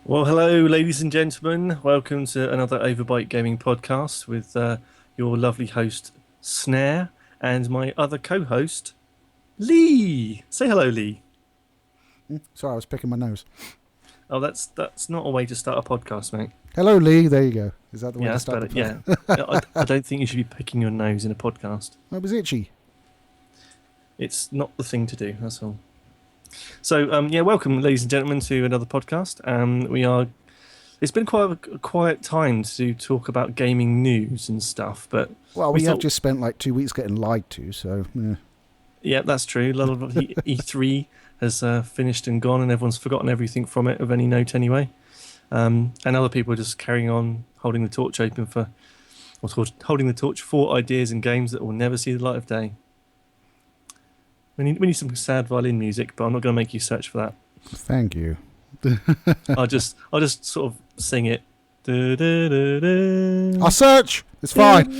Well, hello, ladies and gentlemen. Welcome to another Overbite Gaming podcast with your lovely host, Snare, and my other co-host, Lee. Say hello, Lee. Sorry, I was picking my nose. Oh, that's not a way to start a podcast, mate. Hello, Lee. There you go. Is that the way Yeah, to that's start better. the Yeah, I don't think you should be picking your nose in a podcast. It was itchy. It's not the thing to do. That's all. So, yeah, welcome, ladies and gentlemen, to another podcast. It's been quite a quiet time to talk about gaming news and stuff, but Well, we have just spent like 2 weeks getting lied to, so yeah. Yeah, that's true. A lot of E3 has finished and gone, and everyone's forgotten everything from it of any note anyway. And other people are just carrying on holding the torch open holding the torch for ideas and games that will never see the light of day. We need some sad violin music, but I'm not going to make you search for that. Thank you. I'll just sort of sing it. I'll search. It's fine.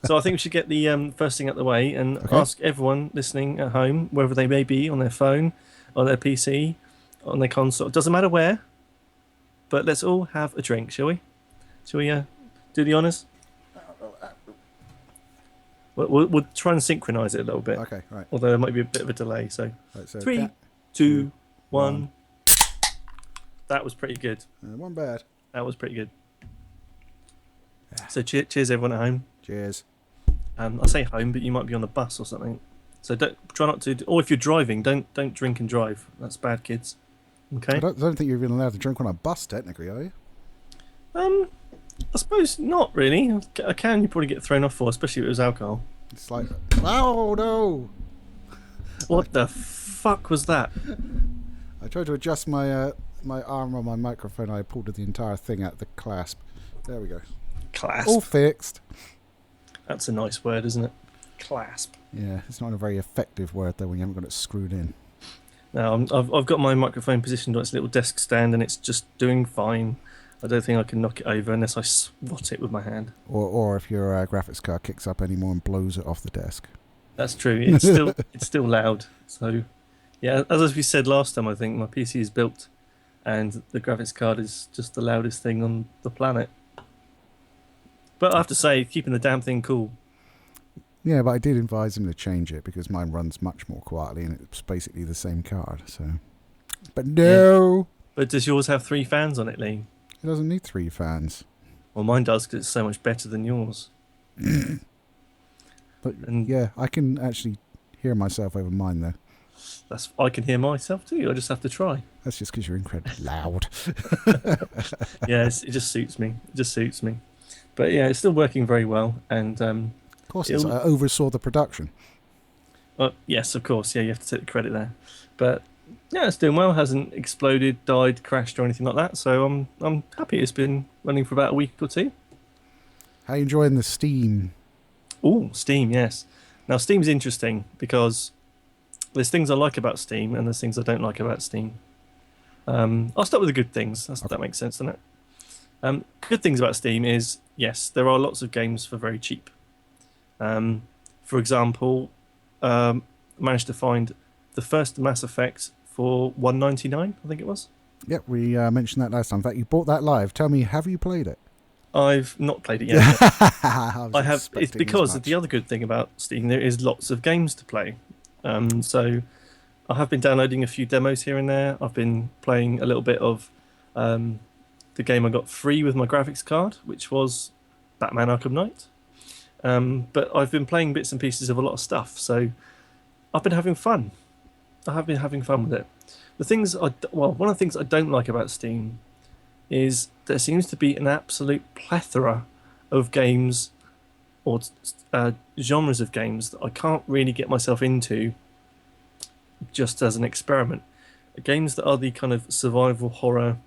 So I think we should get the first thing out the way and ask everyone listening at home, wherever they may be, on their phone, on their PC, on their console. It doesn't matter where, but let's all have a drink, shall we? Shall we do the honours? We'll try and synchronise it a little bit. Okay, right. Although there might be a bit of a delay. So, Right, so 3, 2, 1. That was pretty good. One bad. That was pretty good. So cheers everyone at home. Cheers. I say home, but you might be on the bus or something. So try not to. Or if you're driving, don't drink and drive. That's bad, kids. Okay. I don't think you're even allowed to drink on a bus, technically, are you? I suppose not really. A can you probably get thrown off for, especially if it was alcohol. It's like, oh no! What the fuck was that? I tried to adjust my my arm on my microphone. I pulled the entire thing out the clasp. There we go. Clasp. All fixed. That's a nice word, isn't it? Clasp. Yeah, it's not a very effective word though when you haven't got it screwed in. Now I've got my microphone positioned on its little desk stand, and it's just doing fine. I don't think I can knock it over unless I swat it with my hand. Or if your graphics card kicks up anymore and blows it off the desk. That's true. It's still loud. So, yeah, as we said last time, I think my PC is built, and the graphics card is just the loudest thing on the planet. But I have to say, keeping the damn thing cool. Yeah, but I did advise him to change it because mine runs much more quietly and it's basically the same card. So, but no. Yeah. But does yours have 3 fans on it, Lee? It doesn't need 3 fans. Well, mine does because it's so much better than yours. But yeah, I can actually hear myself over mine though. I can hear myself too. I just have to try. That's just because you're incredibly loud. Yeah, it just suits me. It just suits me. But yeah, it's still working very well. And of course, I oversaw the production. Yes, of course. Yeah, you have to take the credit there. But yeah, it's doing well. Hasn't exploded, died, crashed, or anything like that. So I'm happy. It's been running for about a week or 2. How are you enjoying the Steam? Oh, Steam, yes. Now, Steam's interesting because there's things I like about Steam and there's things I don't like about Steam. I'll start with the good things. That makes sense, doesn't it? Good things about Steam is, yes, there are lots of games for very cheap. For example, managed to find the first Mass Effect for $1.99, I think it was. Yep, we mentioned that last time. In fact, you bought that live. Tell me, have you played it? I've not played it yet. I have. It's because the other good thing about Steam, there is lots of games to play. So I have been downloading a few demos here and there. I've been playing a little bit of the game I got free with my graphics card, which was Batman Arkham Knight. But I've been playing bits and pieces of a lot of stuff, so I've been having fun. I have been having fun with it. One of the things I don't like about Steam is there seems to be an absolute plethora of games or genres of games that I can't really get myself into just as an experiment. Games that are the kind of survival horror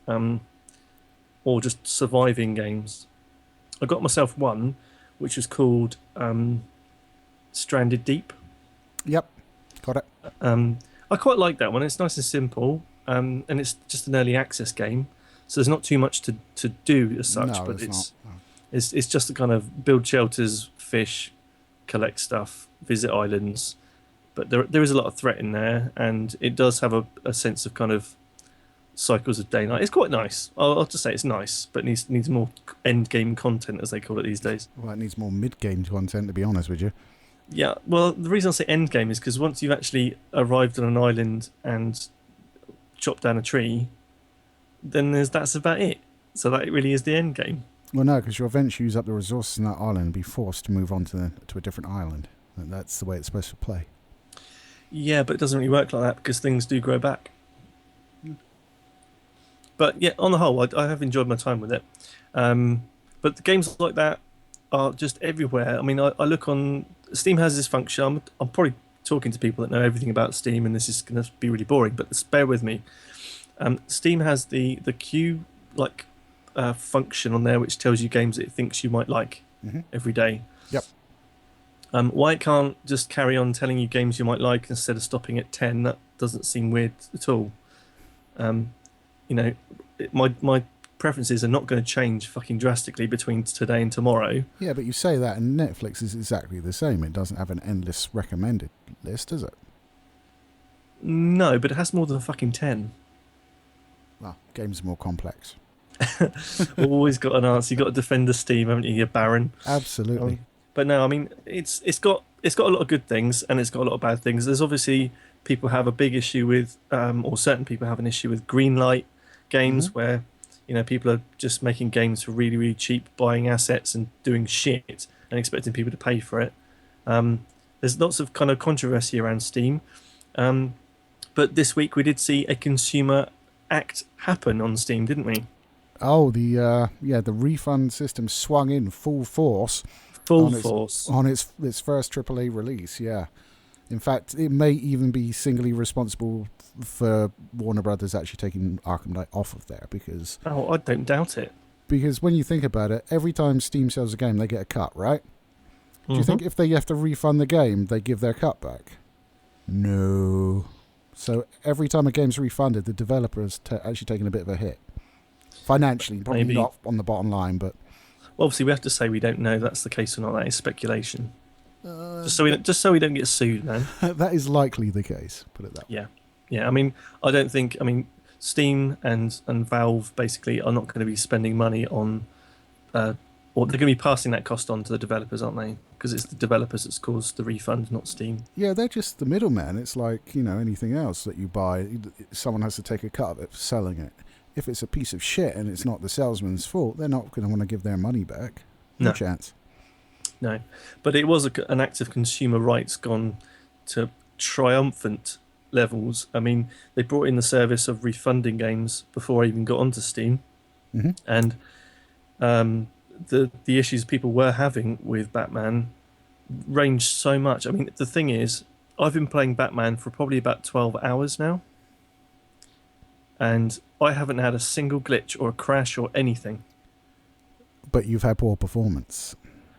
or just surviving games. I got myself one which was called Stranded Deep. Yep, got it. I quite like that one. It's nice and simple, and it's just an early access game, so there's not too much to do as such. No, but it's just to kind of build shelters, fish, collect stuff, visit islands. But there is a lot of threat in there, and it does have a sense of kind of cycles of day night. It's quite nice. I'll just say it's nice, but needs more end game content, as they call it these days. Well, it needs more mid game content, to be honest with you. Yeah, well, the reason I say end game is because once you've actually arrived on an island and chopped down a tree, then that's about it. So that really is the end game. Well, no, because you'll eventually use up the resources in that island and be forced to move on to a different island. And that's the way it's supposed to play. Yeah, but it doesn't really work like that because things do grow back. But yeah, on the whole, I have enjoyed my time with it. But the games like that are just everywhere. I mean, I look on... Steam has this function. I'm probably talking to people that know everything about Steam, and this is going to be really boring, but just bear with me. Steam has the queue function on there, which tells you games that it thinks you might like every day. Yep. Why it can't just carry on telling you games you might like instead of stopping at 10? That doesn't seem weird at all. My preferences are not going to change fucking drastically between today and tomorrow. Yeah, but you say that, and Netflix is exactly the same. It doesn't have an endless recommended list, does it? No, but it has more than fucking 10. Well, games are more complex. Always got an answer. You've got to defend the Steam, haven't you, Baron? Absolutely. But no, I mean, it's got a lot of good things, and it's got a lot of bad things. There's obviously people have a big issue with, or certain people have an issue with green light games where, people are just making games for really, really cheap, buying assets and doing shit and expecting people to pay for it. There's lots of kind of controversy around Steam. But this week we did see a consumer act happen on Steam, didn't we? Oh, the refund system swung in full force. On its first AAA release, yeah. In fact, it may even be singly responsible for Warner Brothers actually taking Arkham Knight off of there because... Oh, I don't doubt it. Because when you think about it, every time Steam sells a game, they get a cut, right? Do you think if they have to refund the game, they give their cut back? No. So every time a game's refunded, the developer's actually taking a bit of a hit. Financially, probably not on the bottom line, but... Well, obviously, we have to say we don't know that's the case or not. That is speculation. Just so we don't get sued, man. That is likely the case. Put it that way. Yeah. I mean, I don't think. I mean, Steam and Valve basically are not going to be spending money on, or they're going to be passing that cost on to the developers, aren't they? Because it's the developers that's caused the refund, not Steam. Yeah, they're just the middleman. It's like anything else that you buy. Someone has to take a cut of it for selling it. If it's a piece of shit and it's not the salesman's fault, they're not going to want to give their money back. No chance. No, but it was an act of consumer rights gone to triumphant levels. I mean, they brought in the service of refunding games before I even got onto Steam, and the issues people were having with Batman ranged so much. I mean, the thing is, I've been playing Batman for probably about 12 hours now, and I haven't had a single glitch or a crash or anything. But you've had poor performance.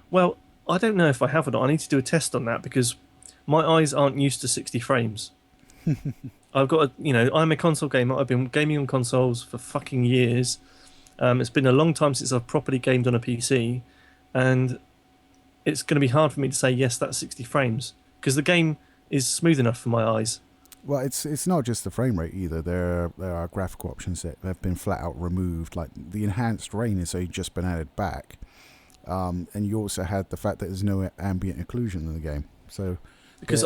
Well, I don't know if I have or not. I need to do a test on that because my eyes aren't used to 60 frames. I've got I'm a console gamer. I've been gaming on consoles for fucking years. It's been a long time since I've properly gamed on a PC, and it's going to be hard for me to say yes, that's 60 frames because the game is smooth enough for my eyes. Well, it's not just the frame rate either. There are graphical options that have been flat out removed. Like the enhanced rain has only just been added back. And you also had the fact that there's no ambient occlusion in the game. So because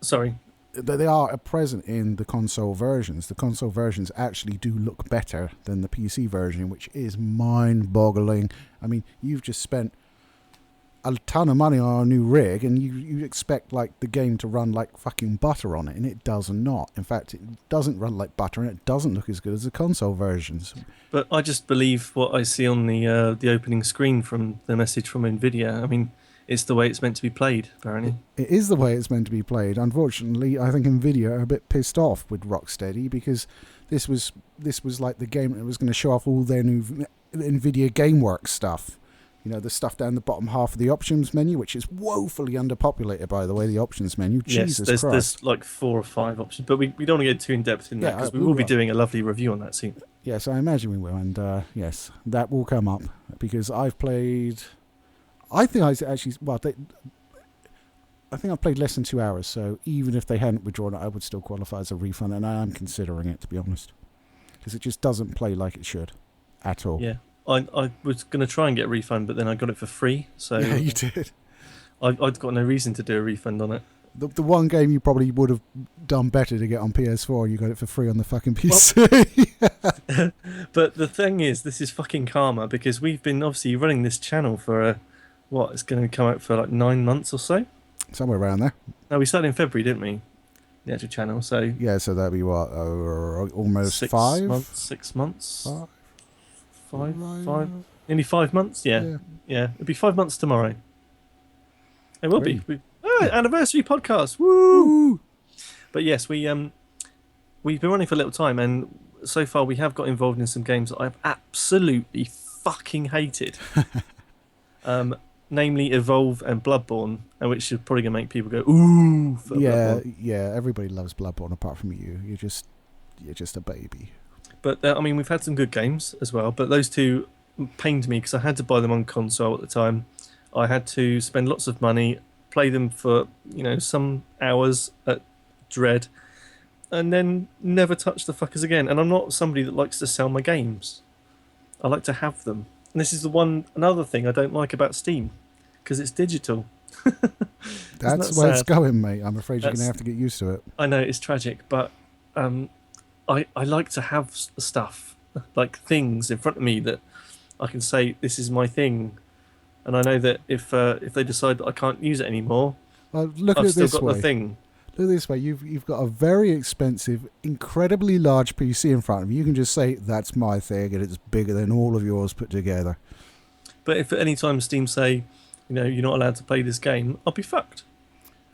sorry, they are present in the console versions. The console versions actually do look better than the PC version, which is mind-boggling. I mean, you've just spent a ton of money on a new rig, and you expect like the game to run like fucking butter on it, and it does not. In fact, it doesn't run like butter, and it doesn't look as good as the console versions. But I just believe what I see on the opening screen from the message from Nvidia. I mean, it's the way it's meant to be played, apparently. It is the way it's meant to be played. Unfortunately, I think Nvidia are a bit pissed off with Rocksteady because this was like the game that was going to show off all their new Nvidia GameWorks stuff. The stuff down the bottom half of the options menu, which is woefully underpopulated, by the way, the options menu. Yes, Jesus Christ. There's like 4 or 5 options, but we don't want to get too in-depth in that because we will be doing a lovely review on that soon. Yes, I imagine we will, and yes, that will come up because I've played... I think I've played less than 2 hours, so even if they hadn't withdrawn it, I would still qualify as a refund, and I am considering it, to be honest. because it just doesn't play like it should at all. Yeah, I was going to try and get a refund, but then I got it for free. So yeah, you did. I've got no reason to do a refund on it. The one game you probably would have done better to get on PS4, you got it for free on the fucking PC. Well, but the thing is, this is fucking karma, because we've been obviously running this channel for it's going to come out for like 9 months or so. Somewhere around there. No, we started in February, didn't we? The actual channel. So yeah, so that'd be what, almost 6 5 months. 6 months. 5, Nearly 5 months. Yeah. It'll be 5 months tomorrow. It will be. Anniversary podcast. Woo! But yes, we've been running for a little time, and so far we have got involved in some games that I've absolutely fucking hated. Namely Evolve and Bloodborne, and which is probably going to make people go, ooh, for Bloodborne. Yeah, everybody loves Bloodborne apart from you. You're just a baby. But, I mean, we've had some good games as well, but those two pained me because I had to buy them on console at the time. I had to spend lots of money, play them for, some hours at Dread, and then never touch the fuckers again. And I'm not somebody that likes to sell my games. I like to have them. And this is another thing I don't like about Steam, because it's digital. That's where it's going, mate. I'm afraid you're going to have to get used to it. I know, it's tragic, but I like to have stuff, like things in front of me that I can say, this is my thing. And I know that if they decide that I can't use it anymore, well, look I've at still this got way. the thing. Look at this way. You've got a very expensive, incredibly large PC in front of you. You can just say, that's my thing, and it's bigger than all of yours put together. But if at any time Steam say, you're not allowed to play this game, I'll be fucked.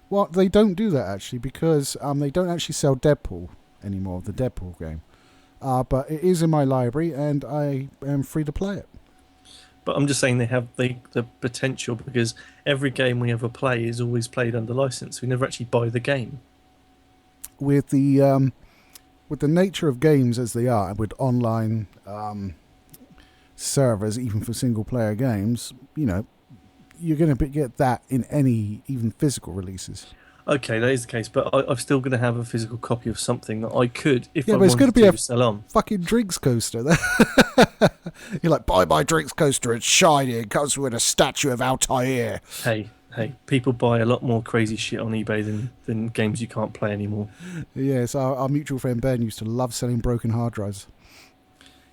Well, they don't do that, actually, because they don't actually sell Deadpool anymore, the Deadpool game. But it is in my library, and I am free to play it. But I'm just saying they have the potential, because every game we ever play is always played under license. We never actually buy the game. With the nature of games as they are, with online servers, even for single-player games, you're going to get that in any even physical releases. Okay, that is the case, but I'm still going to have a physical copy of something that I could, if I but it's wanted going to be sell on. Fucking drinks coaster. You're like, buy my drinks coaster, it's shiny, it comes with a statue of Altair. Hey, people buy a lot more crazy shit on eBay than games you can't play anymore. Yes, our mutual friend Ben used to love selling broken hard drives.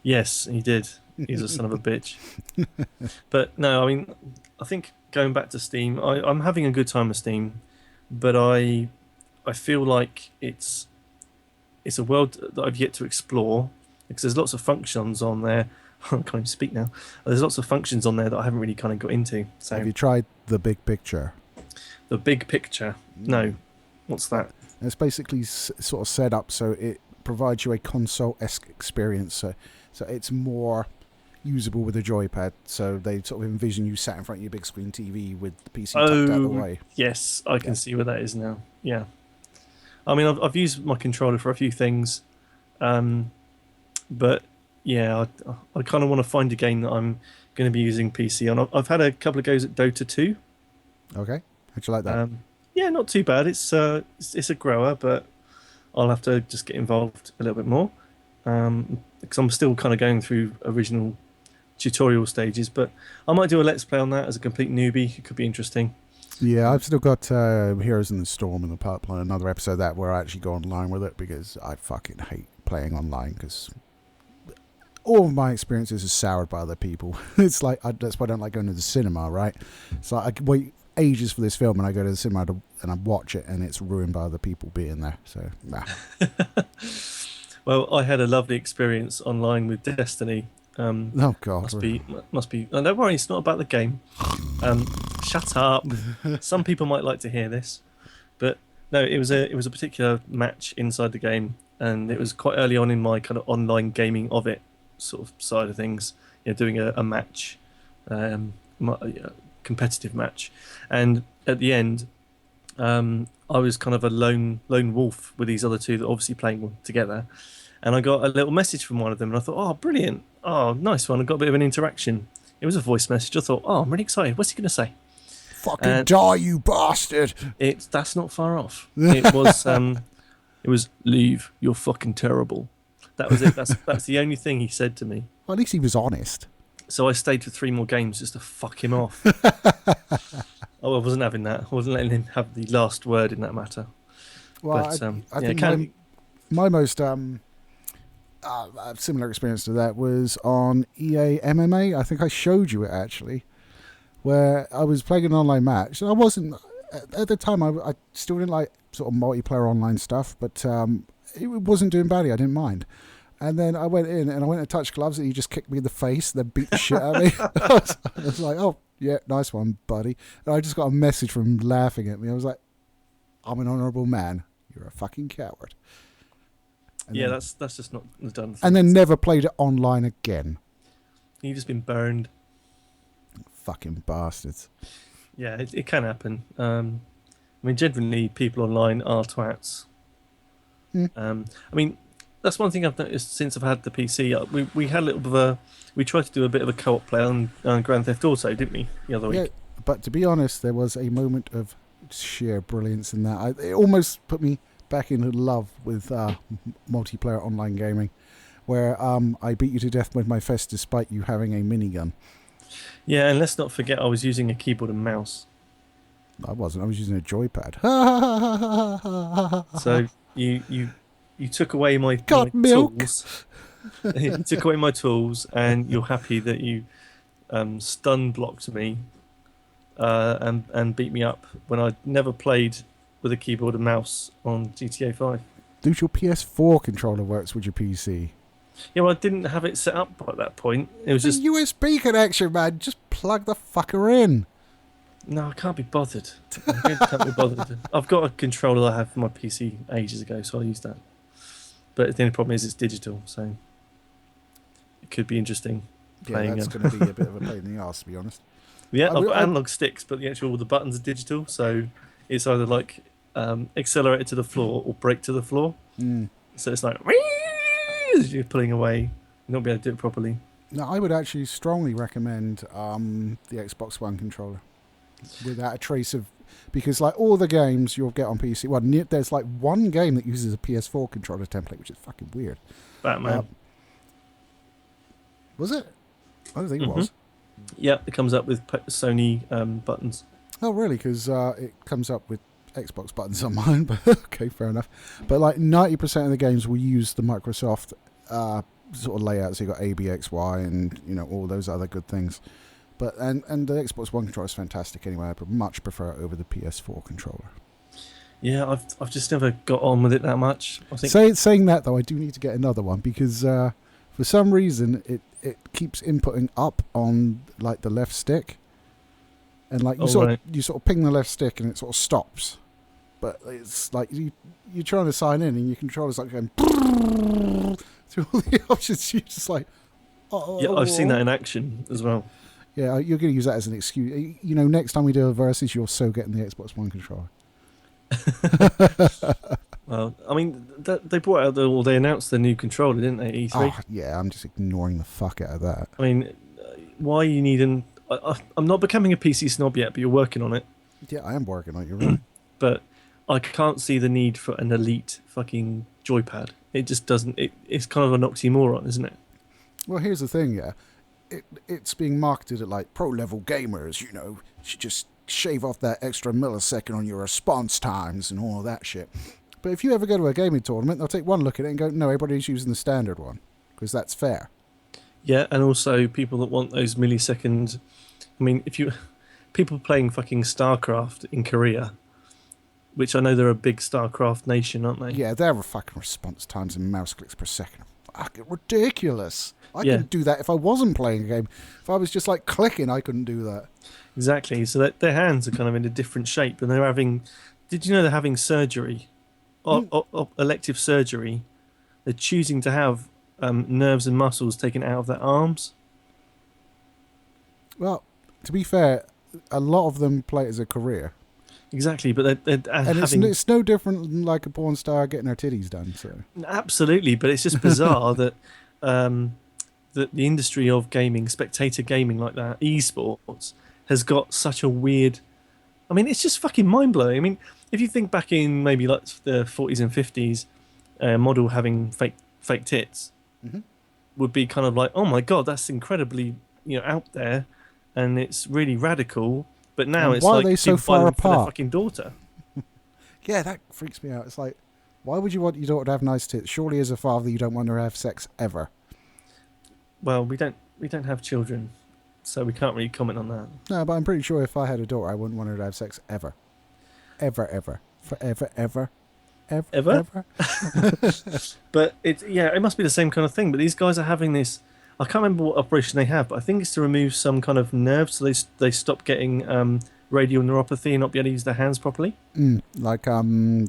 Yes, he did. He's a son of a bitch. But no, I mean, I think going back to Steam, I'm having a good time with Steam, but I feel like it's a world that I've yet to explore, because there's lots of functions on there. I can't even speak now. There's lots of functions on there that I haven't really kind of got into. So have you tried the big picture? The big picture? No. What's that? It's basically sort of set up so it provides you a console-esque experience. So it's more usable with a joypad. So they sort of envision you sat in front of your big screen TV with the PC tucked out the way. Yes, I can see where that is now. Yeah. I mean, I've used my controller for a few things, but yeah, I kind of want to find a game that I'm going to be using PC on. I've had a couple of goes at Dota 2. Okay, how'd you like that? Yeah, not too bad. It's a grower, but I'll have to just get involved a little bit more, because I'm still kind of going through original tutorial stages. But I might do a let's play on that as a complete newbie. It could be interesting. Yeah, I've still got Heroes in the Storm in the pipeline, another episode of that where I actually go online with it, because I fucking hate playing online, because all of my experiences are soured by other people. It's like, that's why I don't like going to the cinema, right? It's like I wait ages for this film and I go to the cinema and I watch it and it's ruined by other people being there. So, nah. Well, I had a lovely experience online with Destiny. Oh God! Must be. Oh, don't worry, it's not about the game. Shut up. Some people might like to hear this, but no, it was a particular match inside the game, and it was quite early on in my kind of online gaming of it sort of side of things. Doing a match, competitive match, and at the end, I was kind of a lone wolf with these other two that are obviously playing together. And I got a little message from one of them, and I thought, oh, brilliant. Oh, nice one. I got a bit of an interaction. It was a voice message. I thought, oh, I'm really excited. What's he going to say? Fucking die, you bastard. That's not far off. It was, leave. You're fucking terrible. That was it. That's the only thing he said to me. Well, at least he was honest. So I stayed for 3 more games just to fuck him off. Oh, I wasn't having that. I wasn't letting him have the last word in that matter. Well, but, I think my most similar experience to that was on EA MMA. I think I showed you it actually, where I was playing an online match. And I wasn't at the time. I still didn't like sort of multiplayer online stuff, but it wasn't doing badly. I didn't mind. And then I went in and I went to touch gloves, and he just kicked me in the face, and then beat the shit out of me. I was like, "Oh yeah, nice one, buddy." And I just got a message from him laughing at me. I was like, "I'm an honourable man. You're a fucking coward." And yeah, then, that's just not done. And then never played it online again. You've just been burned. Fucking bastards. Yeah, it can happen. I mean, generally, people online are twats. I mean, that's one thing I've noticed since I've had the PC. We had a little bit of we tried to do a bit of a co-op play on Grand Theft Auto, didn't we, the other week? Yeah, but to be honest, there was a moment of sheer brilliance in that. It almost put me back into love with multiplayer online gaming, where I beat you to death with my fist despite you having a minigun. Yeah, and let's not forget I was using a keyboard and mouse. I wasn't. I was using a joypad. So you took away my milk. tools. You took away my tools, and you're happy that you stun blocked me and beat me up when I'd never played with a keyboard and mouse on GTA 5. Dude, your PS4 controller works with your PC. Yeah, well, I didn't have it set up at that point. It was just USB connection, man. Just plug the fucker in. No, I can't be bothered. I can't be bothered. I've got a controller I had for my PC ages ago, so I'll use that. But the only problem is it's digital, so it could be interesting. Yeah, that's going to be a bit of a pain in the arse, to be honest. Yeah, I've got analog sticks, but all the buttons are digital, so it's either like accelerator to the floor or brake to the floor. So it's like as you're pulling away, you're not be able to do it properly. No, I would actually strongly recommend the Xbox One controller without a trace of, because like all the games you'll get on PC, well, there's like one game that uses a PS4 controller template, which is fucking weird. Batman. Was it? I don't think it was. Yeah, it comes up with Sony buttons. Oh, really? Because it comes up with Xbox buttons on mine, but okay, fair enough. But like 90% of the games will use the Microsoft sort of layout, so you've got ABXY and all those other good things. But and the Xbox One controller is fantastic anyway. I much prefer it over the PS4 controller. Yeah, I've just never got on with it that much. I think saying that though, I do need to get another one because for some reason it keeps inputting up on like the left stick, and like you sort of ping the left stick and it sort of stops. But it's like you're trying to sign in and your controller's like going through all the options. You're just like, oh. Yeah, I've seen that in action as well. Yeah, you're going to use that as an excuse. Next time we do a versus, you're so getting the Xbox One controller. Well, I mean, they brought out they announced the new controller, didn't they? E3. Oh, yeah, I'm just ignoring the fuck out of that. I mean, why you need I'm not becoming a PC snob yet, but you're working on it. Yeah, I am working on it. You're right. But I can't see the need for an elite fucking joypad. It just doesn't. It's kind of an oxymoron, isn't it? Well, here's the thing, yeah. It's being marketed at like pro level gamers, should just shave off that extra millisecond on your response times and all that shit. But if you ever go to a gaming tournament, they'll take one look at it and go, no, everybody's using the standard one because that's fair. Yeah, and also people that want those milliseconds. I mean, people playing fucking StarCraft in Korea, which I know they're a big StarCraft nation, aren't they? Yeah, their fucking response times and mouse clicks per second are fucking ridiculous. I couldn't do that if I wasn't playing a game. If I was just like clicking, I couldn't do that. Exactly. So that their hands are kind of in a different shape, and they're having. Did you know they're having surgery, elective surgery? They're choosing to have nerves and muscles taken out of their arms. Well, to be fair, a lot of them play it as a career. Exactly, but they're and it's no different than like a porn star getting her titties done. So absolutely, but it's just bizarre that that the industry of gaming, spectator gaming like that, esports, has got such a weird. I mean, it's just fucking mind blowing. I mean, if you think back in maybe like the 40s and 50s, a model having fake fake tits Mm-hmm. would be kind of like, oh my god, that's incredibly out there, and it's really radical. But now And it's why like are they so people buy far them for their apart? fucking daughter. Yeah, that freaks me out. It's like, why would you want your daughter to have nice tits? Surely, as a father, you don't want her to have sex ever. Well, we don't have children, so we can't really comment on that. No, but I'm pretty sure if I had a daughter, I wouldn't want her to have sex ever. Ever. Forever, ever. Ever? But it must be the same kind of thing. But these guys are having this. I can't remember what operation they have, but I think it's to remove some kind of nerve, so they stop getting radial neuropathy and not be able to use their hands properly. Like Carpal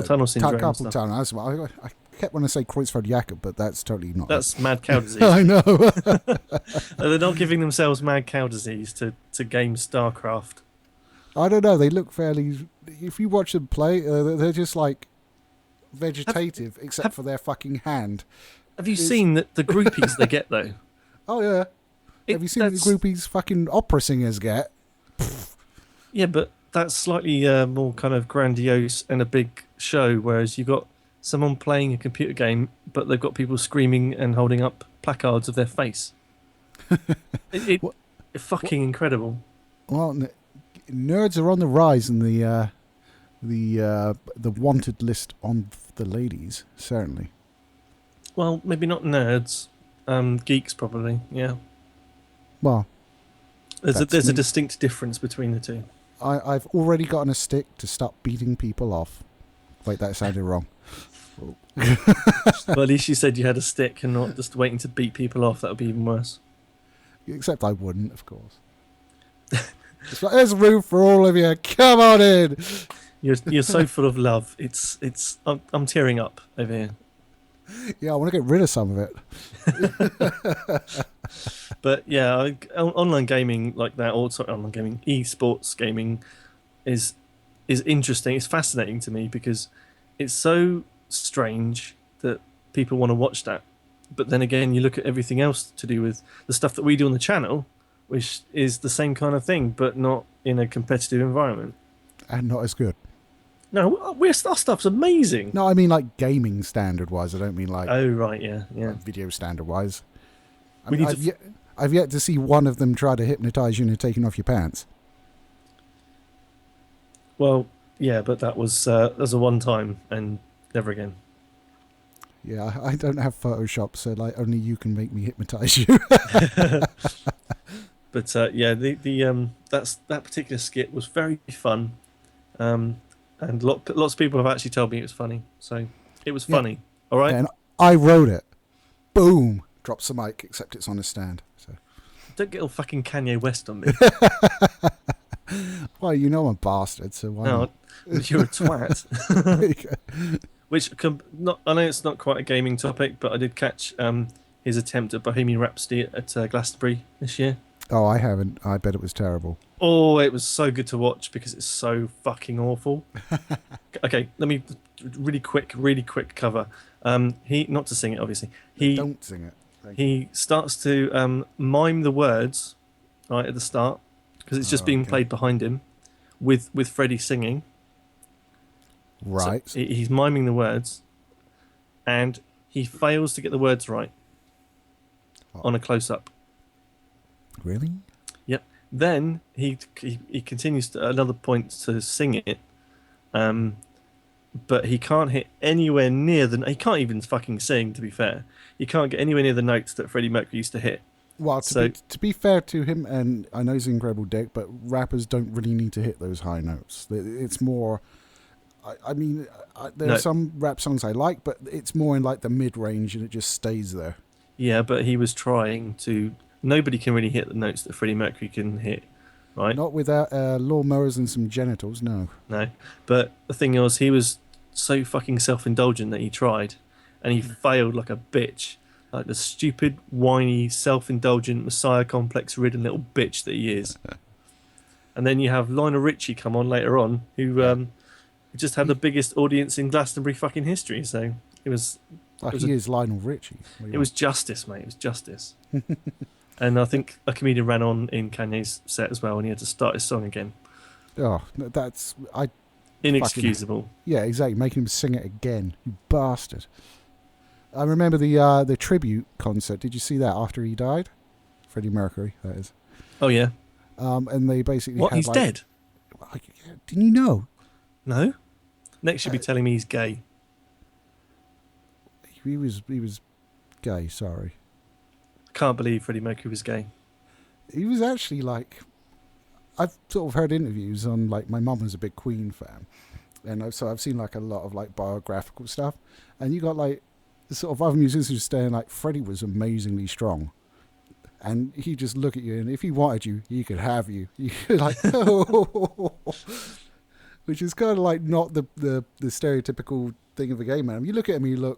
tunnel syndrome. Carpal tunnel. That's what I kept wanting to say Creutzfeldt-Jakob, but that's totally not. That's mad cow disease. I know. They're not giving themselves mad cow disease to game StarCraft. I don't know. They look fairly. If you watch them play, they're just like vegetative, except for their fucking hand. Have you seen the groupies they get though? Oh yeah. Have you seen the groupies fucking opera singers get? Yeah, but that's slightly more kind of grandiose and a big show, whereas you've got someone playing a computer game, but they've got people screaming and holding up placards of their face. It's fucking incredible. Well, nerds are on the rise in the wanted list on the ladies, certainly. Well, maybe not nerds, geeks probably. Yeah. Well, there's a distinct difference between the two. I've already gotten a stick to stop beating people off. Wait, that sounded wrong. Well, at least you said you had a stick and not just waiting to beat people off. That would be even worse. Except I wouldn't, of course. It's like, there's room for all of you. Come on in. You're so full of love. I'm tearing up over here. Yeah, I want to get rid of some of it. But yeah, online gaming like that, or sorry, online gaming, esports gaming, is interesting. It's fascinating to me because it's so strange that people want to watch that. But then again, you look at everything else to do with the stuff that we do on the channel, which is the same kind of thing, but not in a competitive environment. And not as good. No, our stuff's amazing. No, I mean like gaming standard-wise. I don't mean like... Oh, right, yeah. Like video standard-wise. I've yet to see one of them try to hypnotise you into taking off your pants. Well, yeah, but that was a one-time and never again. Yeah, I don't have Photoshop, so like only you can make me hypnotise you. But yeah, that particular skit was very fun, and lots of people have actually told me it was funny. So it was funny. Yeah. All right. And I wrote it. Boom. Drops the mic, except it's on a stand. So don't get all fucking Kanye West on me. Well, you know I'm a bastard, so why not? You're a twat. Which I know it's not quite a gaming topic, but I did catch his attempt at Bohemian Rhapsody at Glastonbury this year. Oh, I haven't. I bet it was terrible. Oh, it was so good to watch because it's so fucking awful. Okay, let me really quick cover. He not to sing it, obviously. Don't sing it. He starts to mime the words right at the start because it's just being played behind him with Freddie singing. Right. So he's miming the words, and he fails to get the words right on a close-up. Really? Yep. Then he continues to another point to sing it, but he can't hit anywhere near he can't even fucking sing. To be fair, he can't get anywhere near the notes that Freddie Mercury used to hit. Well, to be fair to him, and I know he's an incredible dick, but rappers don't really need to hit those high notes. It's more. I mean, there are some rap songs I like, but it's more in like the mid-range and it just stays there. Yeah, but he was trying to... Nobody can really hit the notes that Freddie Mercury can hit, right? Not without lawnmowers and some genitals, no. No, but the thing was, he was so fucking self-indulgent that he tried, and he failed like a bitch. Like the stupid, whiny, self-indulgent, Messiah complex-ridden little bitch that he is. And then you have Lionel Richie come on later on, who... just had the biggest audience in Glastonbury fucking history, so it was... he is Lionel Richie. It was justice, mate, it was justice. And I think a comedian ran on in Kanye's set as well, and he had to start his song again. Oh, that's... Inexcusable. Yeah, exactly, making him sing it again, you bastard. I remember the tribute concert. Did you see that after he died? Freddie Mercury, that is. Oh yeah. And they basically What? had, He's dead? Didn't you know? No. Next, you'll be telling me he's gay. He was gay. Sorry. I can't believe Freddie Mercury was gay. He was actually like, I've sort of heard interviews on, like, my mum was a big Queen fan, and so I've seen like a lot of like biographical stuff, and you got like sort of other musicians saying like Freddie was amazingly strong, and he just look at you, and if he wanted you, he could have you. You're like, oh. Which is kind of like not the stereotypical thing of a gay man. You look at him, you're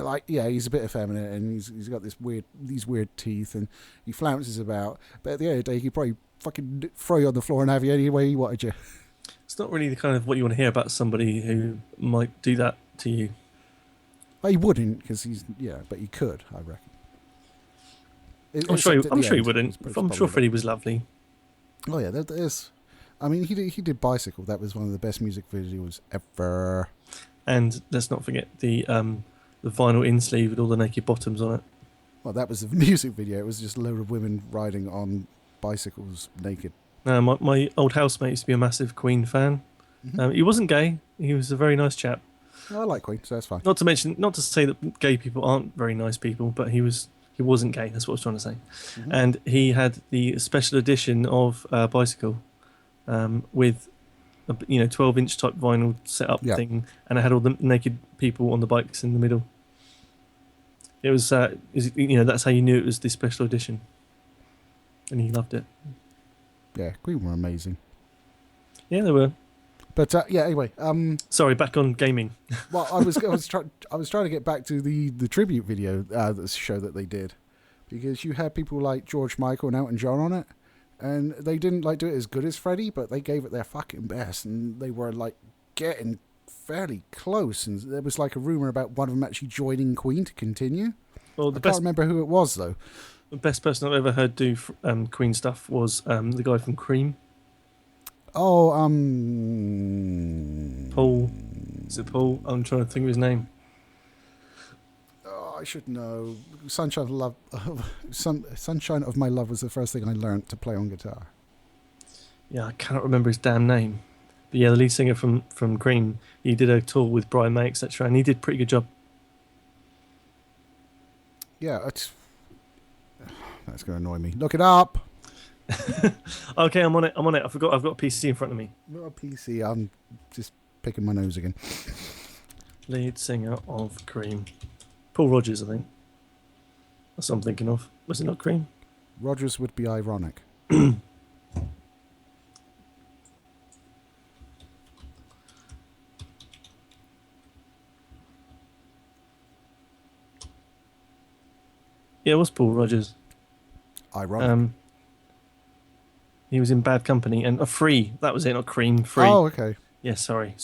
like, yeah, he's a bit effeminate, and he's got these weird teeth, and he flounces about. But at the end of the day, he could probably fucking throw you on the floor and have you any way he wanted you. It's not really the kind of what you want to hear about somebody who might do that to you. Well, he wouldn't, because but he could, I reckon. I'm sure he wouldn't. I'm sure Freddie was lovely. Oh yeah, there's. I mean, he did Bicycle. That was one of the best music videos ever. And let's not forget the vinyl in sleeve with all the naked bottoms on it. Well, that was the music video. It was just a load of women riding on bicycles naked. My old housemate used to be a massive Queen fan. Mm-hmm. He wasn't gay. He was a very nice chap. I like Queen, so that's fine. Not to say that gay people aren't very nice people, but he wasn't gay. That's what I was trying to say. Mm-hmm. And he had the special edition of Bicycle. With a 12-inch type vinyl setup thing, and I had all the naked people on the bikes in the middle. It was, that's how you knew it was the special edition, and he loved it. Yeah, Queen were amazing. Yeah, they were. But anyway. Sorry, back on gaming. Well, I was trying to get back to the tribute video, the show that they did, because you had people like George Michael and Elton John on it. And they didn't do it as good as Freddie, but they gave it their fucking best, and they were getting fairly close. And there was a rumor about one of them actually joining Queen to continue. Well, I can't remember who it was though. The best person I've ever heard do Queen stuff was the guy from Cream. Oh, Paul. Is it Paul? I'm trying to think of his name. I should know. Sunshine of Love. Sunshine of My Love was the first thing I learned to play on guitar. Yeah, I cannot remember his damn name. But yeah, the lead singer from Cream, he did a tour with Brian May, etc., and he did a pretty good job. Yeah, that's going to annoy me. Look it up. Okay, I'm on it. I forgot I've got a PC in front of me. Not a PC. I'm just picking my nose again. Lead singer of Cream. Paul Rogers, I think. That's what I'm thinking of. Was it not Cream? Rogers would be ironic. Yeah, it was Paul Rogers. Ironic. He was in Bad Company and Free. That was it, not Cream. Free. Oh, okay. Yeah, sorry.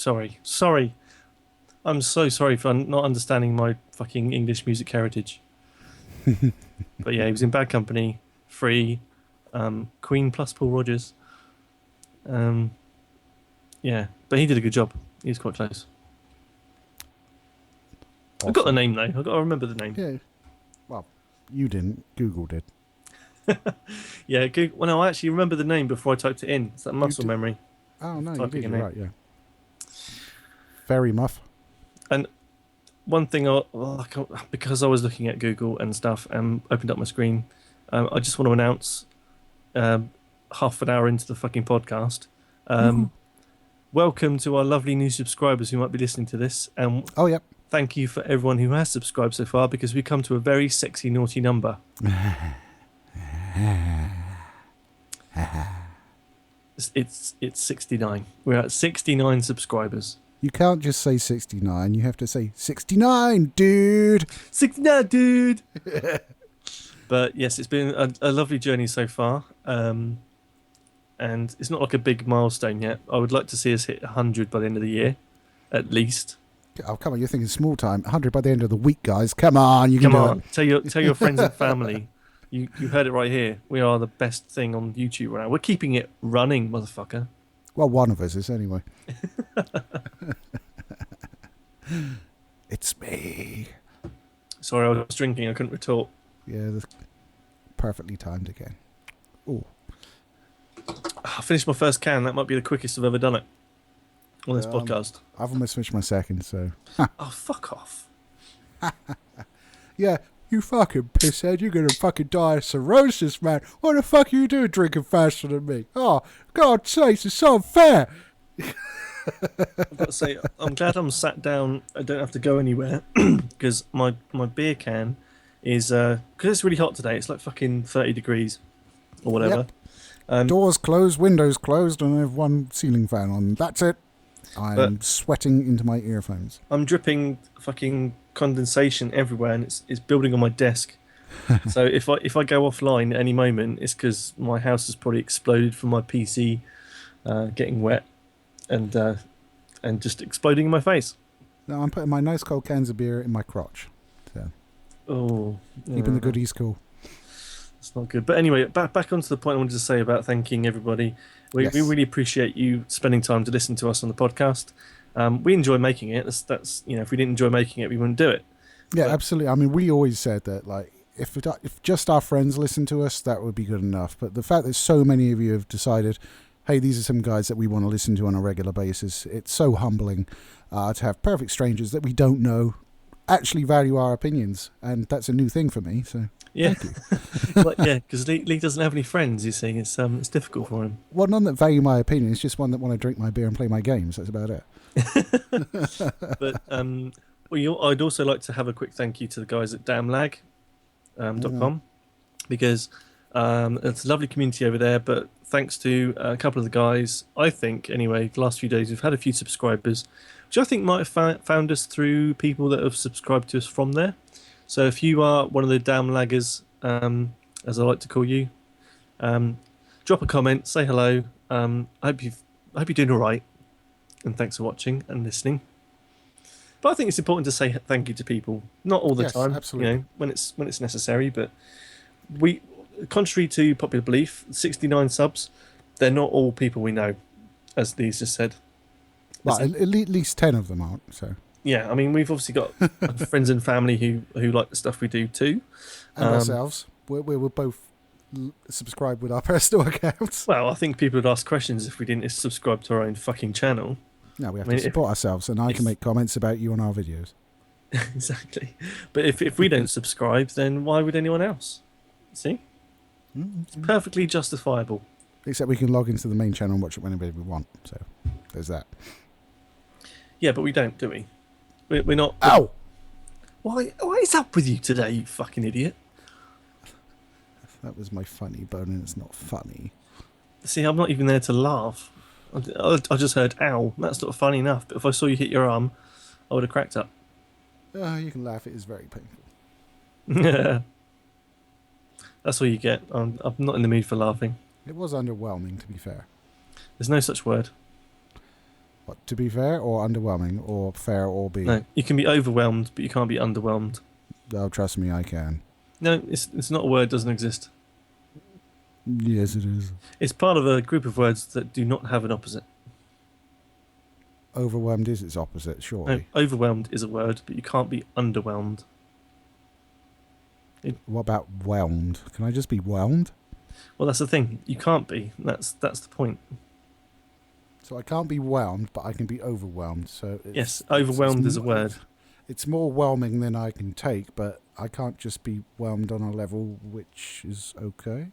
I'm so sorry for not understanding my fucking English music heritage. But yeah, he was in Bad Company, Free, Queen plus Paul Rogers. Yeah, but he did a good job. He was quite close. Awesome. I got the name though. I got to remember the name. Yeah. Well, you didn't. Google did. Yeah, Google. Well, no, I actually remember the name before I typed it in. It's that muscle memory. Oh no, you did. You're right. Yeah. Fairy Muff. And one thing, because I was looking at Google and stuff and opened up my screen, I just want to announce, half an hour into the fucking podcast, welcome to our lovely new subscribers who might be listening to this. And thank you for everyone who has subscribed so far, because we come to a very sexy, naughty number. It's 69. We're at 69 subscribers. You can't just say 69. You have to say 69, dude. 69, dude. But yes, it's been a lovely journey so far. And it's not like a big milestone yet. I would like to see us hit 100 by the end of the year, at least. Oh, come on. You're thinking small time. 100 by the end of the week, guys. Come on. Come on. Tell your friends and family. You heard it right here. We are the best thing on YouTube right now. We're keeping it running, motherfucker. Well, one of us is anyway. It's me. Sorry, I was drinking. I couldn't retort. Yeah, that's perfectly timed again. Oh, I finished my first can. That might be the quickest I've ever done it on this podcast. I've almost finished my second, so. Oh, fuck off. Yeah, you fucking pisshead. You're going to fucking die of cirrhosis, man. What the fuck are you doing drinking faster than me? Oh, God's sakes, it's so unfair. I've got to say, I'm glad I'm sat down. I don't have to go anywhere because my beer can is because it's really hot today. It's like fucking 30 degrees or whatever. Yep. Doors closed, windows closed, and I have one ceiling fan on. That's it. I'm sweating into my earphones. I'm dripping fucking condensation everywhere, and it's building on my desk. So if I go offline at any moment, it's because my house has probably exploded from my PC getting wet. And just exploding in my face. No, I'm putting my nice cold cans of beer in my crotch. So, keeping the goodies cool. It's not good. But anyway, back onto the point I wanted to say about thanking everybody. We really appreciate you spending time to listen to us on the podcast. We enjoy making it. That's if we didn't enjoy making it, we wouldn't do it. Yeah, absolutely. I mean, we always said that, like, if just our friends listen to us, that would be good enough. But the fact that so many of you have decided, hey, these are some guys that we want to listen to on a regular basis. It's so humbling to have perfect strangers that we don't know actually value our opinions, and that's a new thing for me. So yeah, thank you. Well, yeah, because Lee doesn't have any friends. You see, it's difficult for him. Well, none that value my opinion. It's just one that want to drink my beer and play my games. That's about it. But I'd also like to have a quick thank you to the guys at damlag.com because it's a lovely community over there. But thanks to a couple of the guys, I think, anyway, the last few days we've had a few subscribers, which I think might have found us through people that have subscribed to us from there. So if you are one of the damn laggers, as I like to call you, drop a comment, say hello. I hope you're doing all right, and thanks for watching and listening. But I think it's important to say thank you to people, not all the time, absolutely. when it's necessary. But contrary to popular belief, 69 subs, they're not all people we know, as these just said. Well, at least 10 of them aren't. So yeah, I mean, we've obviously got friends and family who like the stuff we do too, and ourselves. We're both subscribed with our personal accounts. Well, I think people would ask questions if we didn't subscribe to our own fucking channel. No, we have to support ourselves, and I can make comments about you on our videos. Exactly. But if we don't subscribe, then why would anyone else? See? Mm-hmm. It's perfectly justifiable. Except we can log into the main channel and watch it whenever we want. So there's that. Yeah, but we don't, do we? We're not... Ow! What is up with you today, you fucking idiot? That was my funny bone, and it's not funny. See, I'm not even there to laugh. I just heard, ow. That's not funny enough. But if I saw you hit your arm, I would have cracked up. You can laugh. It is very painful. Yeah. That's all you get. I'm not in the mood for laughing. It was underwhelming, to be fair. There's no such word. What, to be fair, or underwhelming, or fair, or be? No, you can be overwhelmed, but you can't be underwhelmed. Oh, trust me, I can. No, it's not a word. Doesn't exist. Yes, it is. It's part of a group of words that do not have an opposite. Overwhelmed is its opposite, surely. No, overwhelmed is a word, but you can't be underwhelmed. What about whelmed? Can I just be whelmed? Well, that's the thing. You can't be. That's the point. So I can't be whelmed, but I can be overwhelmed. So yes, overwhelmed is a word. It's more whelming than I can take, but I can't just be whelmed on a level which is okay.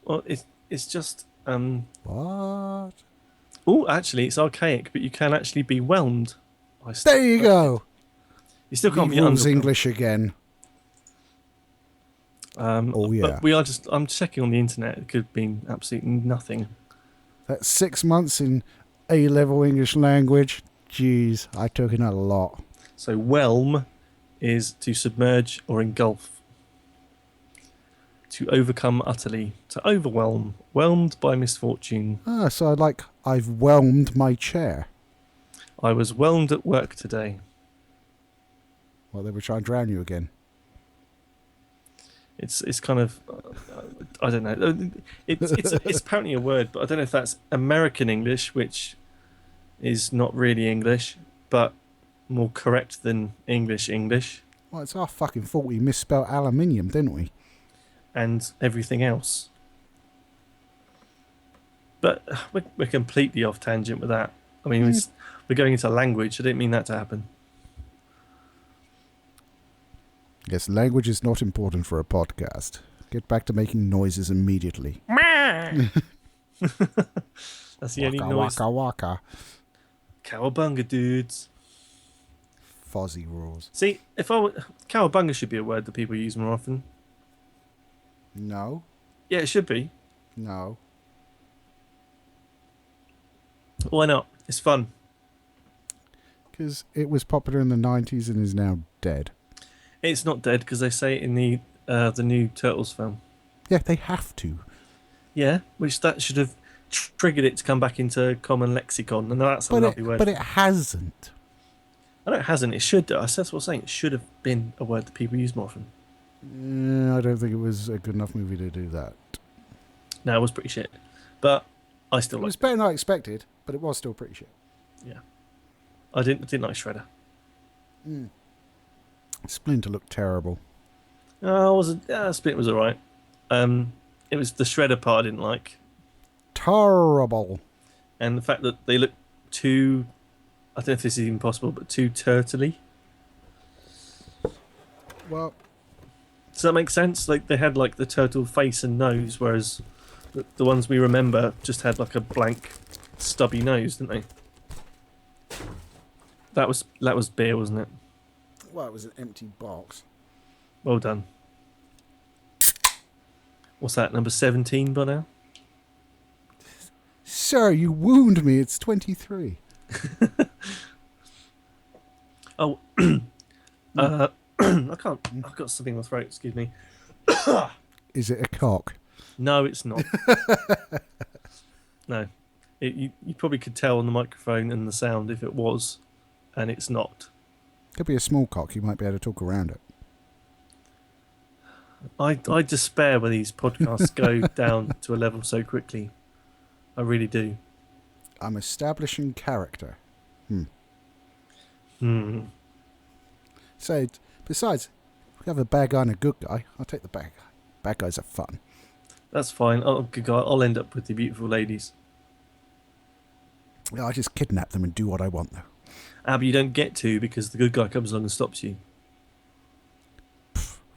Well, it's just... What? Oh, actually, it's archaic, but you can actually be whelmed. There you go. You still can't be underwhelmed. English again. Oh, yeah. But I'm checking on the internet. It could mean absolutely nothing. That's 6 months in A-level English language. Jeez, I took in a lot. So whelm is to submerge or engulf. To overcome utterly. To overwhelm. Whelmed by misfortune. So I've whelmed my chair. I was whelmed at work today. Well, they were trying to drown you again. It's kind of... I don't know. It's apparently a word, but I don't know if that's American English, which is not really English, but more correct than English. Well, it's our fucking fault we misspelled aluminium, didn't we? And everything else. But we're completely off tangent with that. I mean, we're going into language. I didn't mean that to happen. Yes, language is not important for a podcast. Get back to making noises immediately. That's the only noise. Waka waka. Cowabunga, dudes. Fozzie roars. See, cowabunga should be a word that people use more often. No. Yeah, it should be. No. Why not? It's fun. Because it was popular in the 90s and is now dead. It's not dead because they say it in the new Turtles film. Yeah, they have to. Yeah, which that should have triggered it to come back into common lexicon, and that's a lovely word. But it hasn't. I know it hasn't. It should. That's what I'm saying. It should have been a word that people use more often. I don't think it was a good enough movie to do that. No, it was pretty shit. But I still liked it. It was better than I expected, but it was still pretty shit. Yeah. I didn't like Shredder. Splinter looked terrible. Splinter was alright. It was the Shredder part I didn't like. Terrible. And the fact that they look too, I don't know if this is even possible, but too turtley. Well, does that make sense? Like they had like the turtle face and nose, whereas the ones we remember just had like a blank, stubby nose, didn't they? That was beer, wasn't it? Well, it was an empty box. Well done. What's that, number 17 by now? Sir, you wound me. It's 23. Oh, I can't. I've got something in my throat. Excuse me. Is it a cock? No, it's not. No, you probably could tell on the microphone and the sound if it was, and it's not. Could be a small cock. You might be able to talk around it. I despair when these podcasts go down to a level so quickly. I really do. I'm establishing character. So, besides, if we have a bad guy and a good guy, I'll take the bad guy. Bad guys are fun. That's fine. I'll end up with the beautiful ladies. I just kidnap them and do what I want, though. But you don't get to because the good guy comes along and stops you.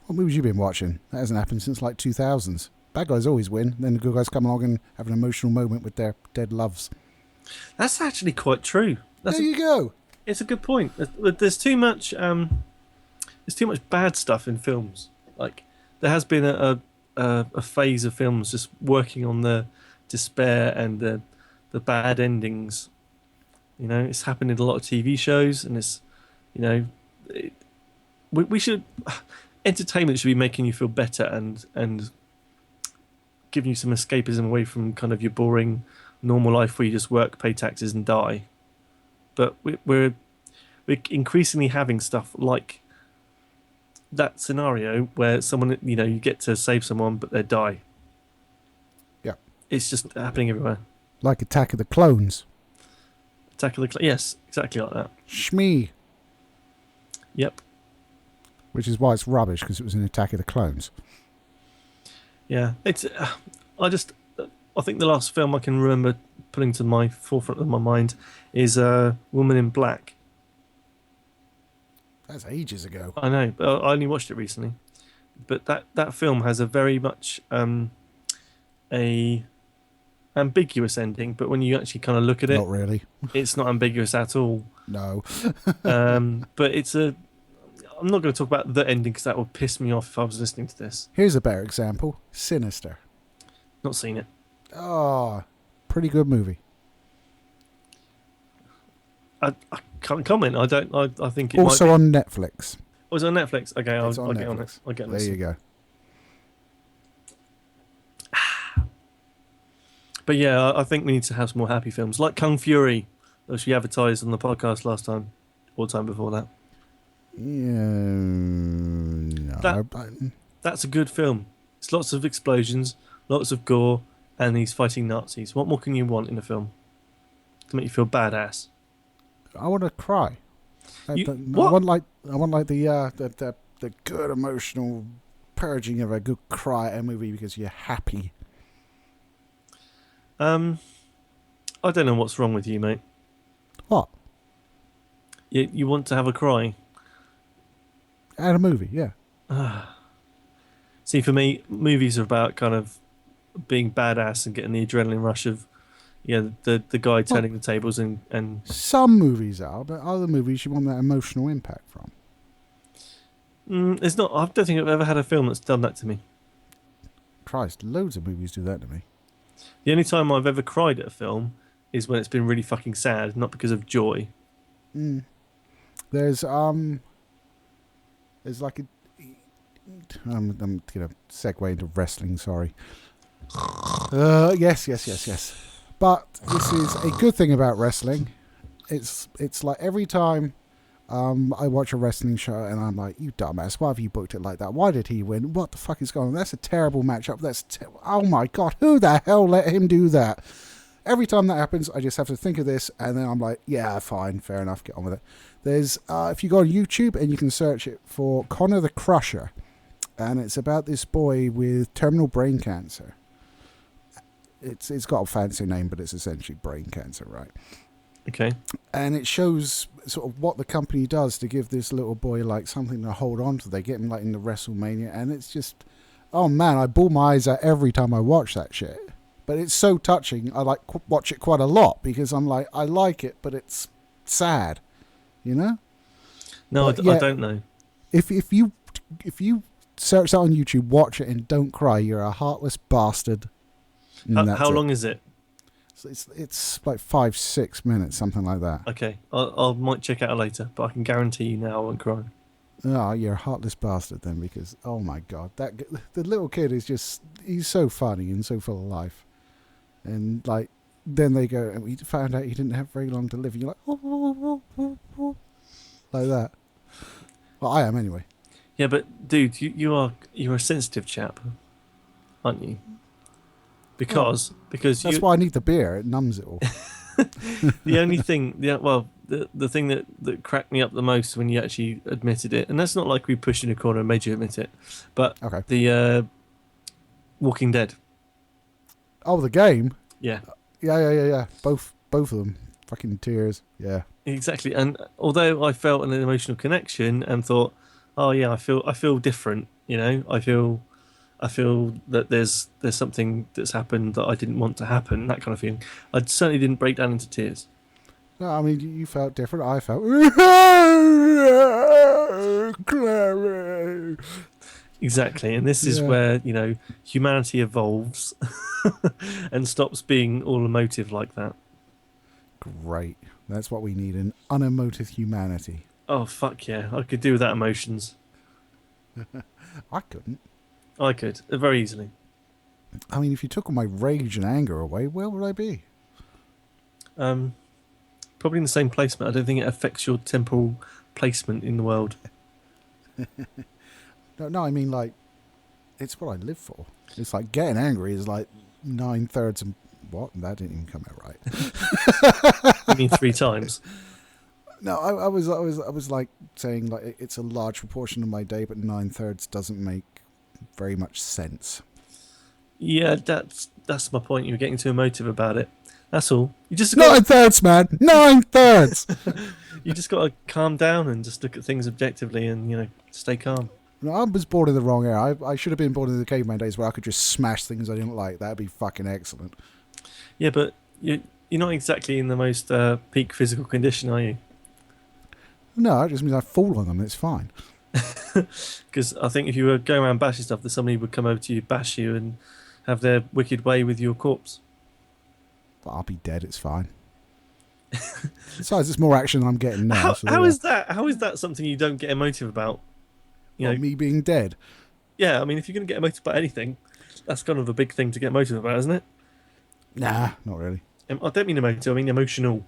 What movies you been watching? That hasn't happened since like 2000s. Bad guys always win, then the good guys come along and have an emotional moment with their dead loves. That's actually quite true. There you go. It's a good point. There's too much. There's too much bad stuff in films. Like there has been a phase of films just working on the despair and the bad endings. You know, it's happened in a lot of TV shows, and it's, you know, we should. Entertainment should be making you feel better and giving you some escapism away from kind of your boring normal life where you just work, pay taxes, and die. But we're increasingly having stuff like that scenario where someone, you know, you get to save someone but they die. Yeah, it's just happening everywhere. Like Attack of the Clones. Yes, exactly like that. Shmee. Yep. Which is why it's rubbish, because it was an Attack of the Clones. Yeah, it's. I think the last film I can remember putting to my forefront of my mind is Woman in Black. That's ages ago. I know, but I only watched it recently. But that film has a very much a ambiguous ending. But when you actually kind of look at it, not really. It's not ambiguous at all. No. But it's a. I'm not going to talk about the ending because that would piss me off if I was listening to this. Here's a better example. Sinister. Not seen it. Oh, pretty good movie. I can't comment. I don't. I think it also might be. On Netflix. Oh, it's on Netflix. Okay, I'll on get on Netflix. it. I'll get on there this. You go. But yeah, I think we need to have some more happy films like Kung Fury, which we advertised on the podcast last time, or time before that. Yeah, no, that's a good film. It's lots of explosions, lots of gore, and he's fighting Nazis. What more can you want in a film to make you feel badass? I want to cry. I want like the good emotional purging of a good cry at a movie because you're happy. I don't know what's wrong with you, mate. What? You want to have a cry? At a movie, yeah. See, for me, movies are about kind of being badass and getting the adrenaline rush of, the guy turning the tables and. Some movies are, but other movies you want that emotional impact from. It's not. I don't think I've ever had a film that's done that to me. Christ, loads of movies do that to me. The only time I've ever cried at a film is when it's been really fucking sad, not because of joy. There's like a. I'm gonna segue into wrestling. Sorry. Yes. But this is a good thing about wrestling. It's like every time I watch a wrestling show and I'm like, you dumbass, why have you booked it like that? Why did he win? What the fuck is going on? That's a terrible matchup. Oh my god, who the hell let him do that? Every time that happens, I just have to think of this, and then I'm like, yeah, fine, fair enough, get on with it. There's if you go on YouTube and you can search it for Connor the Crusher, and it's about this boy with terminal brain cancer. It's got a fancy name, but it's essentially brain cancer, right? Okay. And it shows sort of what the company does to give this little boy like something to hold on to. They get him like into WrestleMania, and it's just, oh man, I bawl my eyes out every time I watch that shit. But it's so touching. I like watch it quite a lot because I'm like, I like it, but it's sad, you know. No, I don't know. If you search that on YouTube, watch it, and don't cry, you're a heartless bastard. How long is it? So it's like 5-6 minutes, something like that. Okay, I might check it out later, but I can guarantee you now I won't cry. Oh, you're a heartless bastard then, because oh my god, the little kid is he's so funny and so full of life, and like then they go and we found out he didn't have very long to live. And you're like, oh, like that. Well, I am anyway. Yeah, but dude, you're a sensitive chap, aren't you? Because that's why I need the beer. It numbs it all. The only thing, the thing that cracked me up the most when you actually admitted it, and that's not like we pushed in a corner and made you admit it, but okay. The Walking Dead. Oh, the game. Yeah. Yeah. Both of them. Fucking tears. Yeah. Exactly. And although I felt an emotional connection and thought, oh yeah, I feel different. You know, I feel that there's something that's happened that I didn't want to happen, that kind of feeling. I certainly didn't break down into tears. No, I mean, you felt different. I felt... Exactly, and this is where, humanity evolves and stops being all emotive like that. Great. That's what we need, an unemotive humanity. Oh, fuck yeah. I could do without emotions. I couldn't. I could, very easily. I mean, if you took all my rage and anger away, where would I be? Probably in the same placement. I don't think it affects your temporal placement in the world. No, I mean, like, it's what I live for. It's like getting angry is like 9/3 and what? That didn't even come out right. I mean, 3 times. No, I was like saying like it's a large proportion of my day, but 9/3 doesn't make very much sense. Yeah, that's my point. You're getting too emotive about it. That's all. You just 9/3, man. 9/3. You just got to calm down and just look at things objectively and stay calm. No, I was born in the wrong era. I should have been born in the caveman days where I could just smash things I didn't like. That'd be fucking excellent. Yeah, but you're not exactly in the most peak physical condition, are you? No, it just means I fall on them. It's fine. Because I think if you were going around bashing stuff, that somebody would come over to you, bash you, and have their wicked way with your corpse. But I'll be dead. It's fine. Besides, it's more action than I'm getting now. How is that? How is that something you don't get emotive about? Me being dead. Yeah, I mean, if you're going to get emotive about anything, that's kind of a big thing to get emotive about, isn't it? Nah, not really. I don't mean emotive. I mean emotional.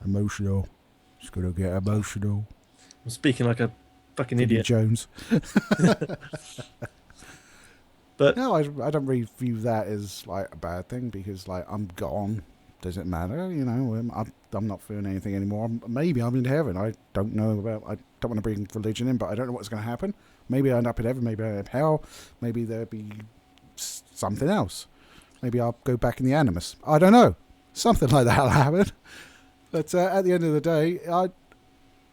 Emotional. Just gonna get emotional. I'm speaking like a fucking idiot. Jones. But no, I don't really view that as like a bad thing because like I'm gone. does it matter? You know, I'm not feeling anything anymore. Maybe I'm in heaven. I don't know about. I don't want to bring religion in, but I don't know what's going to happen. Maybe I end up in heaven. Maybe I end up in hell. Maybe there'll be something else. Maybe I'll go back in the animus. I don't know. Something like that will happen. But at the end of the day,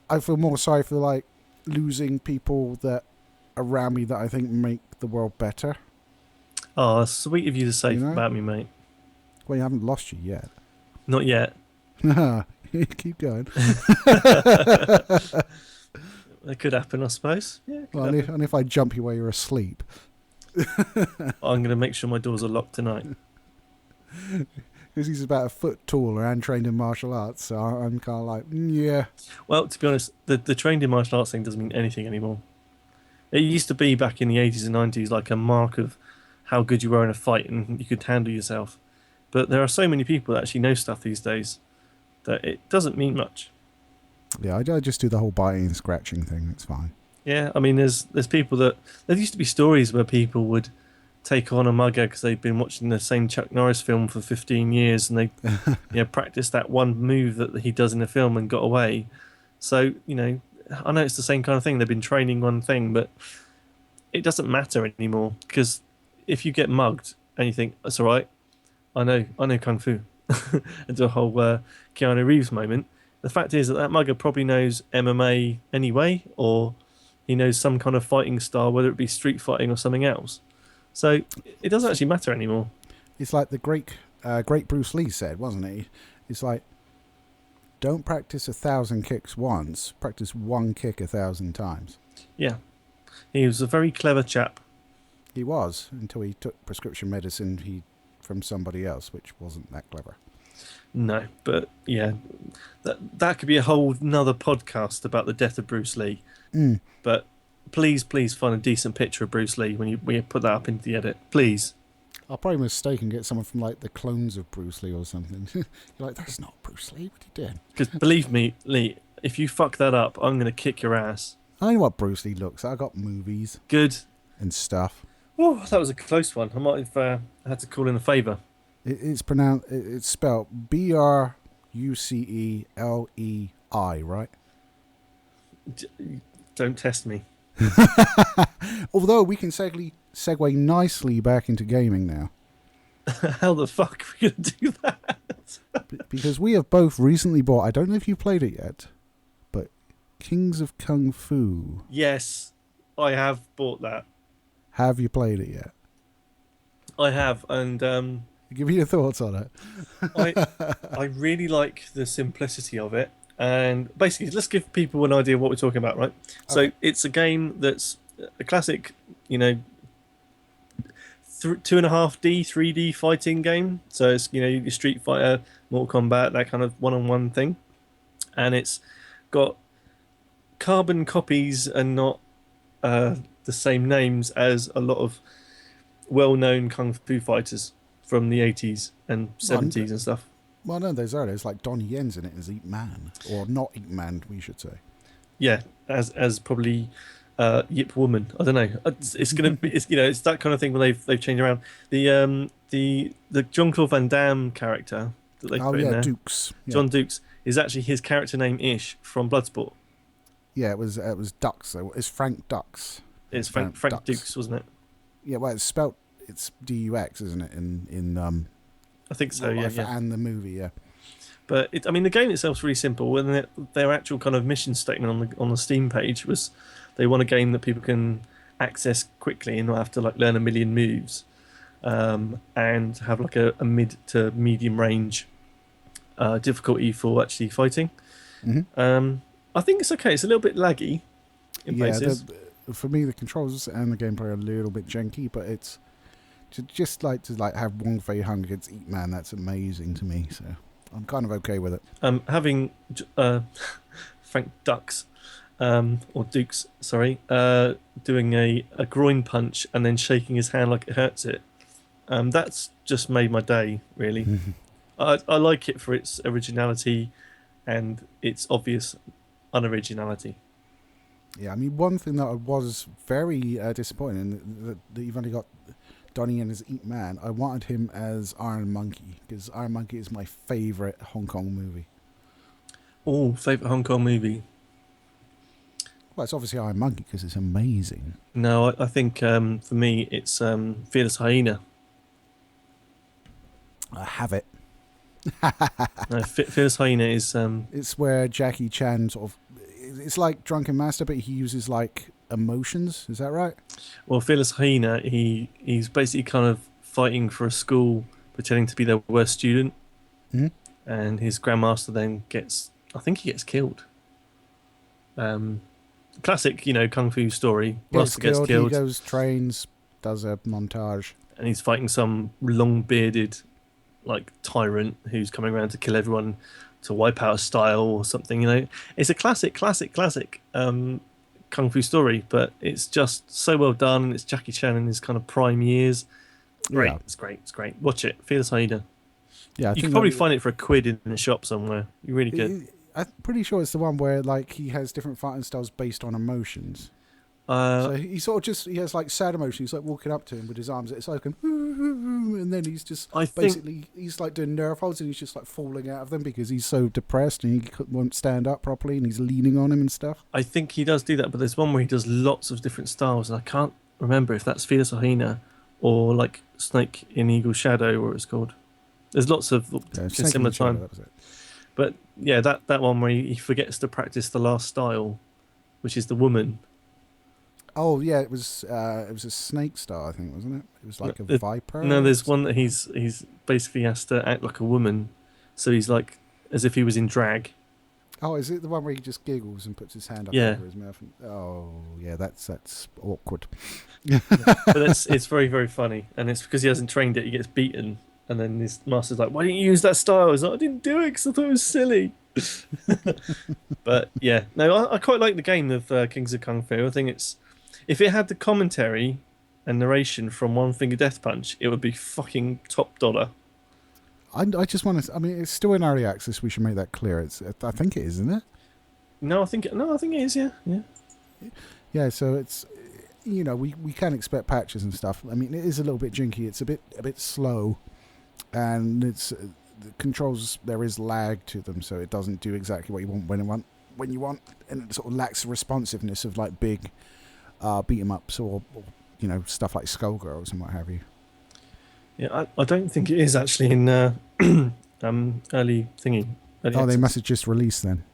I feel more sorry for like losing people that around me that I think make the world better. Oh, sweet of you to say about me, mate. Well, you haven't lost you yet. Not yet. Keep going. It could happen, I suppose. Yeah. And if I jump you while you're asleep. I'm going to make sure my doors are locked tonight. Because he's about a foot taller and trained in martial arts, so I'm kind of like, yeah. Well, to be honest, the trained in martial arts thing doesn't mean anything anymore. It used to be back in the 80s and 90s like a mark of how good you were in a fight and you could handle yourself. But there are so many people that actually know stuff these days that it doesn't mean much. Yeah, I just do the whole biting and scratching thing. It's fine. Yeah, I mean, there's people that... There used to be stories where people would take on a mugger because they've been watching the same Chuck Norris film for 15 years and they practiced that one move that he does in the film and got away. So, I know it's the same kind of thing. They've been training one thing, but it doesn't matter anymore because if you get mugged and you think, that's all right, I know Kung Fu, and the whole Keanu Reeves moment, the fact is that mugger probably knows MMA anyway, or he knows some kind of fighting style, whether it be street fighting or something else. So it doesn't actually matter anymore. It's like the great Bruce Lee said, wasn't he? It's like, don't practice 1,000 kicks once, practice one kick 1,000 times. Yeah. He was a very clever chap. He was, until he took prescription medicine from somebody else, which wasn't that clever. No, but yeah, that could be a whole another podcast about the death of Bruce Lee. But please find a decent picture of Bruce Lee when you put that up into the edit. Please. I'll probably mistake and get someone from like the clones of Bruce Lee or something. You're like, that's not Bruce Lee. What are you doing? Because believe me, Lee, if you fuck that up, I'm going to kick your ass. I know what Bruce Lee looks like. I got movies. Good. And stuff. Oh, that was a close one. I might have had to call in a favour. It's spelled Brucelei, right? Don't test me. Although we can segue nicely back into gaming now. How the fuck are we going to do that? Because we have both recently bought, I don't know if you played it yet, but Kings of Kung Fu. Yes, I have bought that. Have you played it yet? I have, and give me your thoughts on it. I really like the simplicity of it, and basically, let's give people an idea of what we're talking about, right? Okay. So it's a game that's a classic, 2.5D, 3D fighting game. So it's your Street Fighter, Mortal Kombat, that kind of one-on-one thing, and it's got carbon copies and not the same names as a lot of well-known kung fu fighters from the 80s and 70s and stuff. Well, no, there's like Donnie Yen's in it as Ip Man, or not Ip Man, we should say. Yeah, as probably Yip Woman. I don't know. It's gonna be. It's that kind of thing where they've changed around. The Jean-Claude Van Damme character that they put in there, Dukes. Yeah. John Dukes, is actually his character name Ish from Bloodsport. Yeah, it was Dux. It's Frank Dux. It's Frank Dukes, wasn't it? Yeah, well, it's spelt. It's DUX, isn't it? In I think so. Yeah. And the movie, yeah. But the game itself's really simple, and their actual kind of mission statement on the Steam page was they want a game that people can access quickly and not have to like learn a million moves, and have like a mid to medium range difficulty for actually fighting. Mm-hmm. I think it's okay. It's a little bit laggy in places. For me, the controls and the gameplay are a little bit janky, but it's just like to have Wong Fei Hung against Ip Man. That's amazing to me. So I'm kind of okay with it. Having Frank Dux, or Dukes, sorry, doing a groin punch and then shaking his hand like it hurts it. That's just made my day, really. I like it for its originality and its obvious unoriginality. Yeah, one thing that I was very disappointed in, that you've only got Donnie Yen as Ip Man, I wanted him as Iron Monkey, because Iron Monkey is my favourite Hong Kong movie. Oh, favourite Hong Kong movie? Well, it's obviously Iron Monkey because it's amazing. No, I think for me it's Fearless Hyena. I have it. No, Fearless Hyena is... It's where Jackie Chan sort of... It's like Drunken Master, but he uses like emotions. Is that right? Well, Fearless Hyena, he's basically kind of fighting for a school, pretending to be their worst student. Mm-hmm. And his grandmaster then gets... I think he gets killed. Classic, kung fu story. Master gets killed. He goes, trains, does a montage. And he's fighting some long-bearded tyrant who's coming around to kill everyone, to wipe out a style or something. It's a classic kung fu story, but it's just so well done, and it's Jackie Chan in his kind of prime years. Great. Yeah. It's great. Watch it. Fearless Hyena. Yeah, you can probably find it for £1 in the shop somewhere. You really could. I'm pretty sure it's the one where he has different fighting styles based on emotions. So he sort of he has sad emotion. He's walking up to him with his arms. It's and then he's just he's doing nerve holds, and he's just falling out of them because he's so depressed and he won't stand up properly, and he's leaning on him and stuff. I think he does do that, but there's one where he does lots of different styles, and I can't remember if that's Fearless Hyena or Snake in Eagle's Shadow, or it's called. There's lots of similar time. That was it. But yeah, that one where he forgets to practice the last style, which is the woman. Oh yeah, it was a snake star, I think, wasn't it? It was a viper. No, there's one that he's basically has to act like a woman, so he's as if he was in drag. Oh, is it the one where he just giggles and puts his hand up over his mouth? Oh yeah, that's awkward. But it's very, very funny, and it's because he hasn't trained it. He gets beaten. And then his master's like, "Why didn't you use that style?" I was like, "I didn't do it because I thought it was silly." But yeah, no, I quite like the game of Kings of Kung Fu. I think if it had the commentary and narration from One Finger Death Punch, it would be fucking top dollar. I just want to. I mean, it's still in early access. We should make that clear. I think it is, isn't it? No, I think it is. Yeah. Yeah. So it's we can expect patches and stuff. I mean, it is a little bit jinky. It's a bit slow. And it's the controls, there is lag to them, so it doesn't do exactly what you want when you want, and it sort of lacks the responsiveness of big beat 'em ups or stuff like Skullgirls and what have you. Yeah, I don't think it is actually in early thingy. Early access. They must have just released then.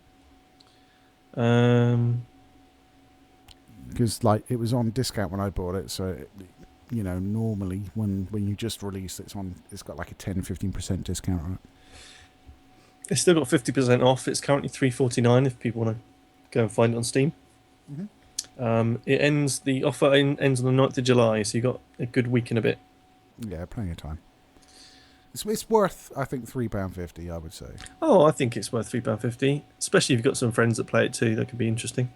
Because it was on discount when I bought it, so. Normally when you just release it's got a 10-15% discount on it. It's still got 50% off. It's currently $3.49 if people want to go and find it on Steam. Mm-hmm. The offer ends on the 9th of July, so you got a good week and a bit. Yeah, plenty of time. It's worth, I think, £3.50, I would say. Oh, I think it's worth £3.50, especially if you've got some friends that play it too. That could be interesting.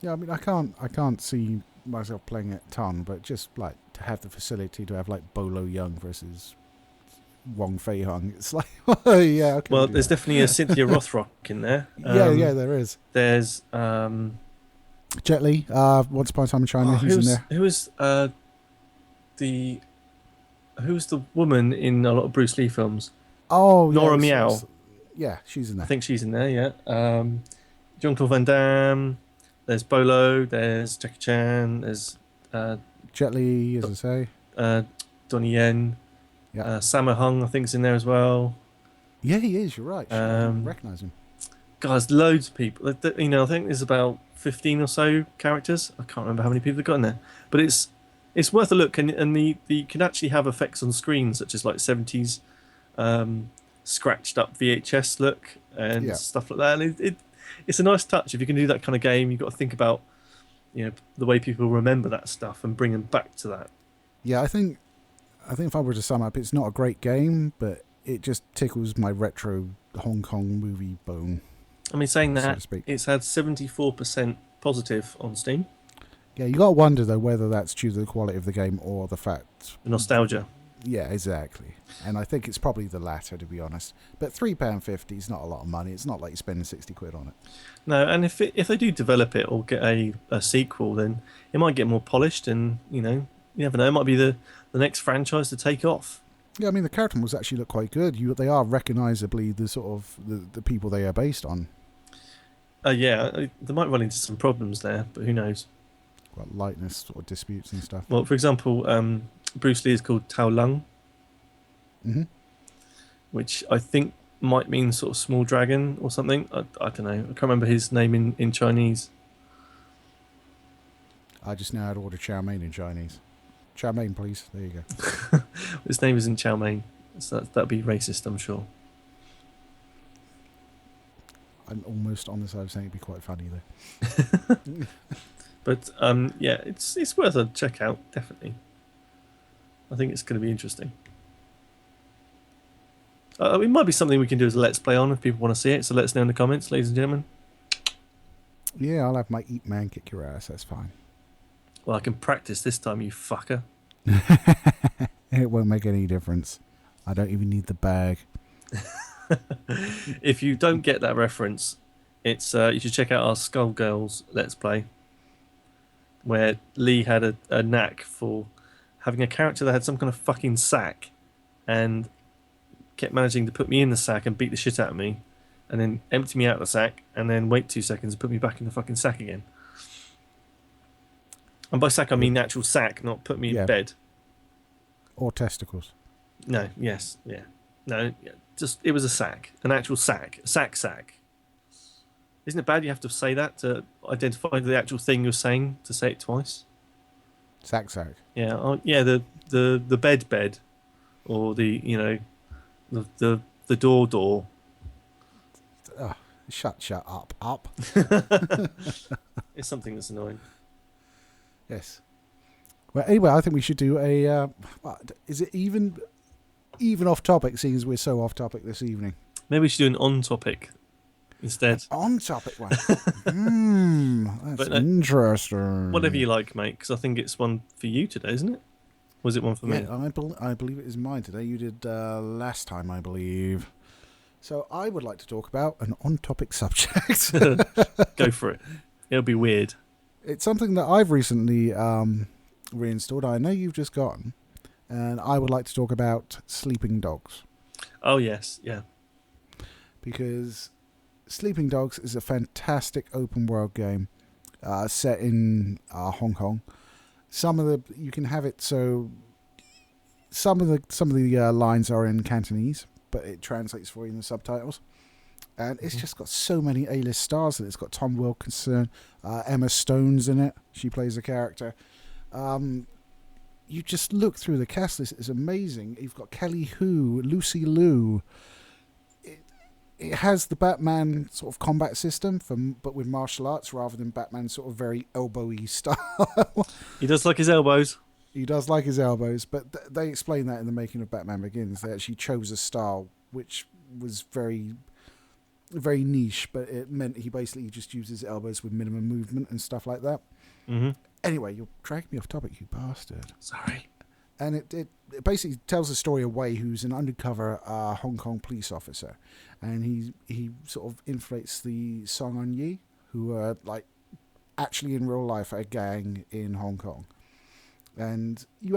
Yeah, I mean, I can't see myself playing it a ton, but just to have the facility to have Bolo Young versus Wong Fei Hung, it's yeah. Okay, well, there's definitely a Cynthia Rothrock in there. Yeah, there is. There's Jet Li, Once Upon a Time in China. He's in there. Who's the woman in a lot of Bruce Lee films? Oh, Nora Meow. Yeah, she's in there. I think she's in there. Yeah. Jean-Claude Van Damme. There's Bolo, there's Jackie Chan, there's Jet Li, as I say. Donnie Yen. Yeah. Sammo Hung, I think, is in there as well. Yeah, he is, you're right. I recognise him. Guys, loads of people. I think there's about 15 or so characters. I can't remember how many people have got in there. But it's worth a look, and you can actually have effects on screen, such as 70s scratched up VHS look and stuff like that. And it's a nice touch. If you can do that kind of game, you've got to think about the way people remember that stuff and bring them back to that. Yeah, I think if I were to sum up, it's not a great game, but it just tickles my retro Hong Kong movie bone. I mean, saying that, it's had 74% positive on Steam. Yeah, you got to wonder though whether that's due to the quality of the game or the fact the nostalgia. Yeah, exactly. And I think it's probably the latter, to be honest. But £3.50 is not a lot of money. It's not like you're spending £60 on it. No, and if they do develop it or get a sequel, then it might get more polished and You never know. It might be the next franchise to take off. Yeah, I mean, the character models actually look quite good. They are recognisably the sort of the people they are based on. Yeah, they might run into some problems there, but who knows? Well, lightness sort of disputes and stuff. Well, for example, Bruce Lee is called Tao Lung, which I think might mean sort of small dragon or something. I don't know. I can't remember his name in Chinese. I just know how to order chow mein in Chinese. Chow mein, please. There you go. His name isn't Chow Mein, so that'd be racist, I'm sure. I'm almost on the side of saying it'd be quite funny though. But yeah, it's worth a check out, definitely. I think it's going to be interesting. It might be something we can do as a let's play on if people want to see it. So let us know in the comments, ladies and gentlemen. Yeah, I'll have my Eat Man kick your ass. That's fine. Well, I can practice this time, you fucker. It won't make any difference. I don't even need the bag. If you don't get that reference, it's you should check out our Skullgirls Let's Play, where Lee had a knack for having a character that had some kind of fucking sack and kept managing to put me in the sack and beat the shit out of me and then empty me out of the sack and then wait 2 seconds and put me back in the fucking sack again. And by sack I mean actual sack, not put me in bed. Or testicles. No, yes, yeah. No, just it was a sack. An actual sack. Sack. Isn't it bad you have to say that to identify the actual thing you're saying, to say it twice? Sack. Yeah, yeah, the bed. Or the door. Shut up. It's something that's annoying. Yes. Well, anyway, I think we should do a... is it even off topic, seeing as we're so off topic this evening? Maybe we should do an on topic instead. On topic one. That's interesting. Whatever you like, mate, because I think it's one for you today, isn't it? Was it one for me? I believe it is mine today. You did last time, I believe. So I would like to talk about an on-topic subject. Go for it. It'll be weird. It's something that I've recently reinstalled. I know you've just gotten. And I would like to talk about Sleeping Dogs. Oh, yes. Yeah. Because Sleeping Dogs is a fantastic open-world game set in Hong Kong. You can have it so some of the lines are in Cantonese, but it translates for you in the subtitles. And it's just got so many A-list stars in it. It's got Tom Wilkinson, Emma Stone's in it. She plays a character. You just look through the cast list. It's amazing. You've got Kelly Hu, Lucy Liu. It has the Batman sort of combat system, but with martial arts rather than Batman's sort of very elbowy style. He does like his elbows. He does like his elbows, but they explain that in the making of Batman Begins. They actually chose a style which was very, very niche, but it meant he basically just uses elbows with minimum movement and stuff like that. Mm-hmm. Anyway, you're dragging me off topic, you bastard. Sorry. And it basically tells the story of Wei, who's an undercover Hong Kong police officer. And he sort of inflates the Song On Yi, who are like actually in real life a gang in Hong Kong. And you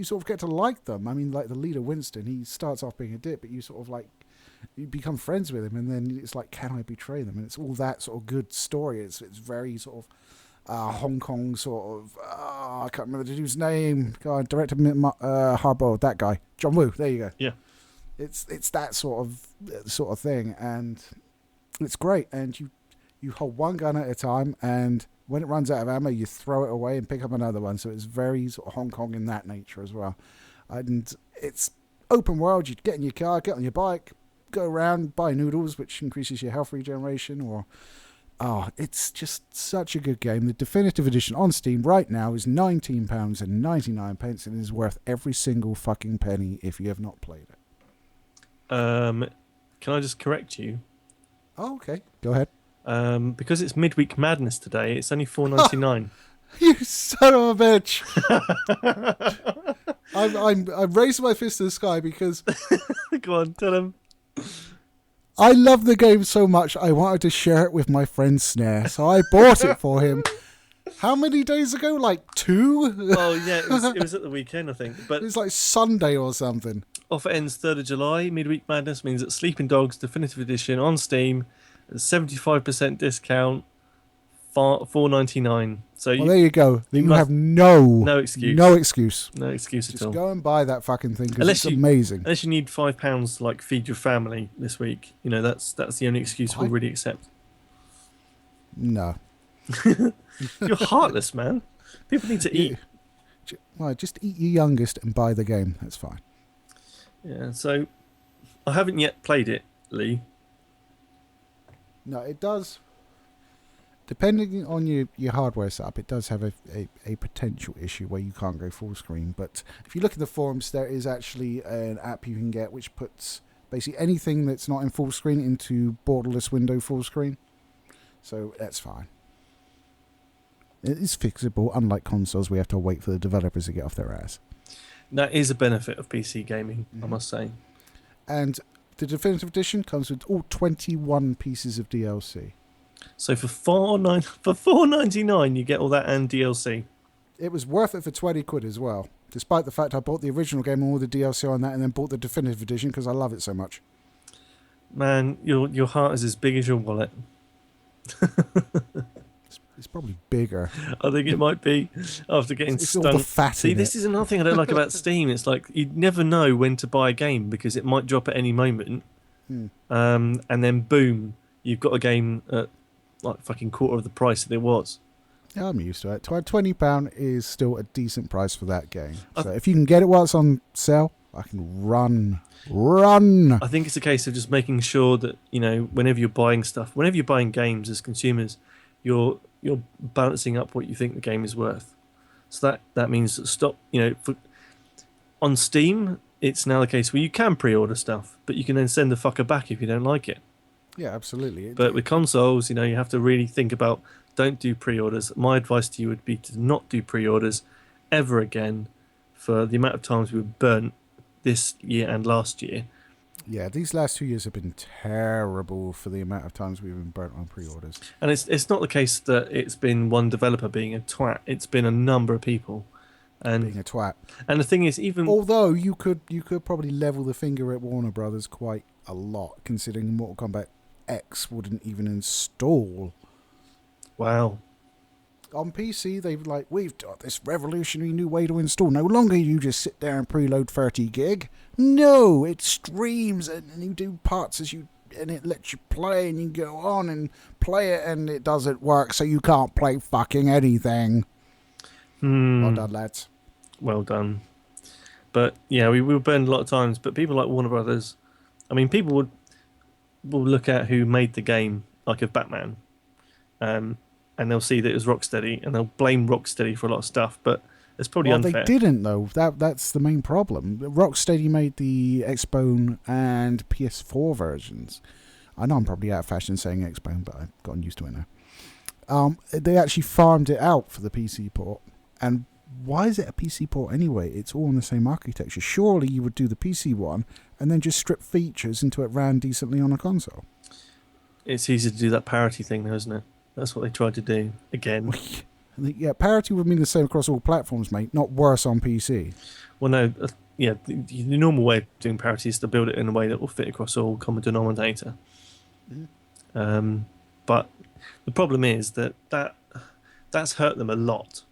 sort of get to like them. I mean, like the leader, Winston, he starts off being a dick, but you sort of like, you become friends with him. And then it's like, can I betray them? And it's all that sort of good story. It's very sort of Hong Kong sort of, I can't remember the dude's name. God, director Harbour, that guy, John Woo. There you go. Yeah, it's that sort of thing, and it's great. And you hold one gun at a time, and when it runs out of ammo, you throw it away and pick up another one. So it's very sort of Hong Kong in that nature as well. And it's open world. You get in your car, get on your bike, go around, buy noodles, which increases your health regeneration, or it's just such a good game. The definitive edition on Steam right now is £19.99 and is worth every single fucking penny if you have not played it. Can I just correct you? Oh, okay. Go ahead. Because it's Midweek Madness today, it's only $4.99. You son of a bitch! I'm raising my fist to the sky because... Go on, tell him. I love the game so much, I wanted to share it with my friend Snare, so I bought it for him. How many days ago? Like 2? Oh yeah, it was at the weekend, I think. But It was like Sunday or something. offer ends 3rd of July. Midweek Madness means that Sleeping Dogs Definitive Edition on Steam, 75% discount, $4.99. So Well, there you go. You have no excuse. No excuse. No excuse Just at all. go and buy that fucking thing because it's amazing. Unless you need £5 to like feed your family this week, that's the only excuse we'll really accept. No. You're heartless, man. People need to eat. Well, just eat your youngest and buy the game. That's fine. Yeah. So I haven't yet played it, Lee. No, it does. Depending on your hardware setup, it does have a potential issue where you can't go full screen. But if you look at the forums, there is actually an app you can get which puts basically anything that's not in full screen into borderless window full screen. So that's fine. It is fixable, unlike consoles. We have to wait for the developers to get off their ass. That is a benefit of PC gaming, I must say. And the Definitive Edition comes with all 21 pieces of DLC. So for $4.99, you get all that and DLC. It was worth it for 20 quid as well, despite the fact I bought the original game and all the DLC on that, and then bought the Definitive Edition because I love it so much. Man, your heart is as big as your wallet. It's probably bigger. I think it might be after getting it's stung. All the fat See, this is another thing I don't like about Steam. It's like you never know when to buy a game because it might drop at any moment. And then boom, you've got a game at like fucking quarter of the price that it was. Yeah, I'm used to it. £20 is still a decent price for that game. So if you can get it while it's on sale, I can run. I think it's a case of just making sure that, whenever you're buying stuff, whenever you're buying games as consumers, you're balancing up what you think the game is worth. So that means stop, on Steam, it's now the case where you can pre-order stuff, but you can then send the fucker back if you don't like it. Yeah, absolutely. But with consoles, you have to really think about, don't do pre-orders. My advice to you would be to not do pre-orders ever again for the amount of times we were burnt this year and last year. Yeah, these last 2 years have been terrible for the amount of times we've been burnt on pre-orders. And it's not the case that it's been one developer being a twat. It's been a number of people. And being a twat. And the thing is, even although you could probably level the finger at Warner Brothers quite a lot, considering Mortal Kombat X wouldn't even install. Wow. On PC, we've got this revolutionary new way to install. No longer you just sit there and preload 30 gig. No, it streams and you do parts and it lets you play and you go on and play it and it doesn't work, so you can't play fucking anything. Well done, lads. Well done. But yeah, we were burned a lot of times. But people like Warner Brothers, people will look at who made the game, like of Batman, and they'll see that it was Rocksteady, and they'll blame Rocksteady for a lot of stuff. But it's probably unfair. They didn't though. That's the main problem. Rocksteady made the Xbone and PS4 versions. I know I'm probably out of fashion saying Xbone, but I've gotten used to it now. They actually farmed it out for the PC port. And why is it a PC port anyway? It's all on the same architecture. Surely you would do the PC one and then just strip features until it ran decently on a console. It's easy to do that parity thing, though, isn't it? That's what they tried to do again. Yeah, parity would mean the same across all platforms, mate, not worse on PC. Well, no, the normal way of doing parity is to build it in a way that will fit across all common denominator. But the problem is that's hurt them a lot.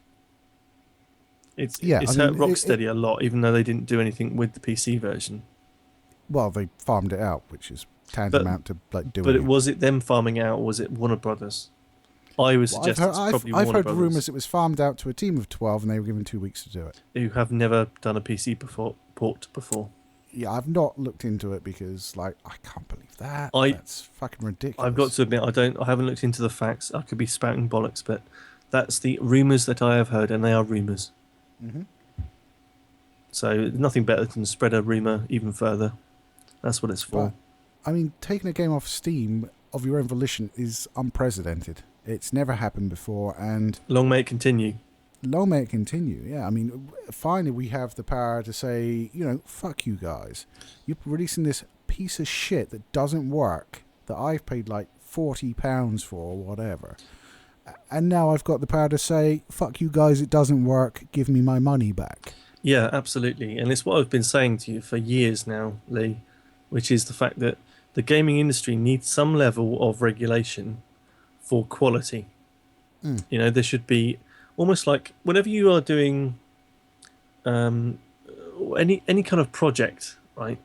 It's hurt Rocksteady a lot, even though they didn't do anything with the PC version. Well, they farmed it out, which is tantamount to doing it. But was it them farming out, or was it Warner Brothers? I would suggest it's probably Warner Brothers. I've heard rumours it was farmed out to a team of 12 and they were given 2 weeks to do it. Who have never done a PC port before. Yeah, I've not looked into it because, I can't believe that. That's fucking ridiculous. I've got to admit, I haven't looked into the facts. I could be spouting bollocks, but that's the rumours that I have heard, and they are rumours. Mm-hmm. So nothing better than spread a rumour even further. That's what it's for. But, taking a game off Steam of your own volition is unprecedented. It's never happened before, and long may it continue. Long may it continue, yeah. Finally we have the power to say, fuck you guys. You're releasing this piece of shit that doesn't work, that I've paid £40 for or whatever. And now I've got the power to say, fuck you guys, it doesn't work, give me my money back. Yeah, absolutely. And it's what I've been saying to you for years now, Lee, which is the fact that the gaming industry needs some level of regulation for quality. You know, there should be almost like whenever you are doing any kind of project, right?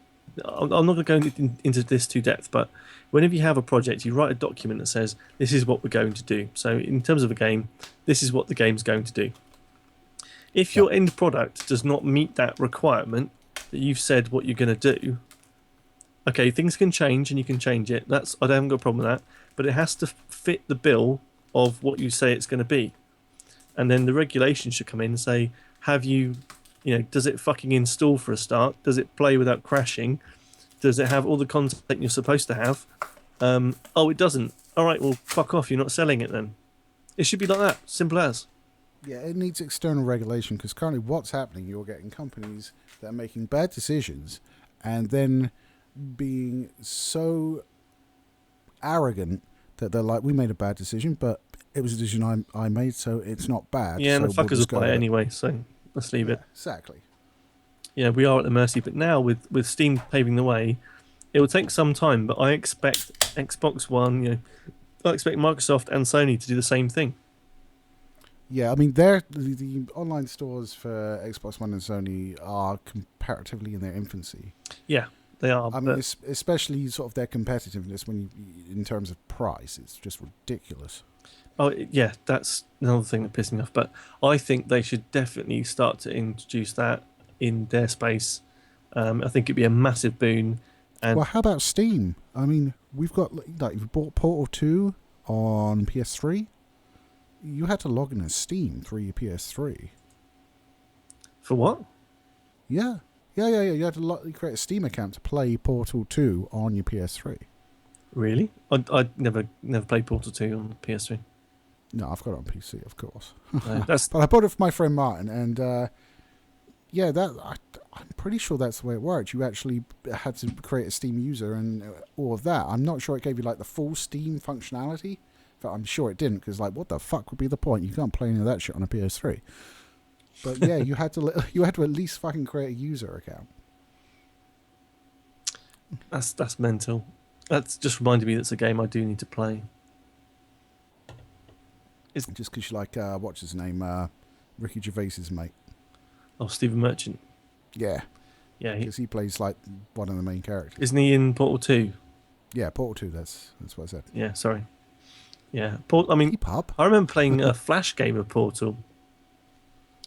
I'm not going to go into this too depth, but whenever you have a project, you write a document that says this is what we're going to do. So in terms of a game, this is what the game's going to do. If your end product does not meet that requirement that you've said what you're going to do, okay, things can change and you can change it. I haven't got a problem with that, but it has to fit the bill of what you say it's going to be. And then the regulation should come in and say, have you, does it fucking install for a start? Does it play without crashing? Does it have all the content you're supposed to have? Oh, it doesn't. All right, well, fuck off. You're not selling it then. It should be like that. Simple as. Yeah, it needs external regulation because currently what's happening, you're getting companies that are making bad decisions and then being so arrogant that they're like, we made a bad decision, but it was a decision I made, so it's not bad. Yeah, so and the fuckers will buy it anyway, so let's leave it. Exactly. Yeah, we are at the mercy, but now with Steam paving the way, it will take some time, but I expect Xbox One, I expect Microsoft and Sony to do the same thing. Yeah, I mean, the online stores for Xbox One and Sony are comparatively in their infancy. Yeah, they are. I mean, especially sort of their competitiveness in terms of price, it's just ridiculous. Oh, yeah, that's another thing that pisses me off. But I think they should definitely start to introduce that in their space. I think it'd be a massive boon. And well, how about Steam? I mean, we've got you've bought Portal 2 on PS3. You had to log in as Steam through your PS3. For what? Yeah. You had to create a Steam account to play Portal 2 on your PS3. Really? I never played Portal 2 on the PS3. No, I've got it on PC, of course. But I bought it for my friend Martin, and I'm pretty sure that's the way it worked. You actually had to create a Steam user and all of that. I'm not sure it gave you the full Steam functionality. But I'm sure it didn't, because what the fuck would be the point? You can't play any of that shit on a PS3. But yeah, you had to at least fucking create a user account. That's mental. That's just reminded me that's a game I do need to play. It's just because you what's his name, Ricky Gervais's mate. Oh, Stephen Merchant. Yeah. Yeah, because he plays one of the main characters. Isn't he in Portal 2? Yeah, Portal 2. That's what I said. Yeah, sorry. Yeah, I remember playing a Flash game of Portal.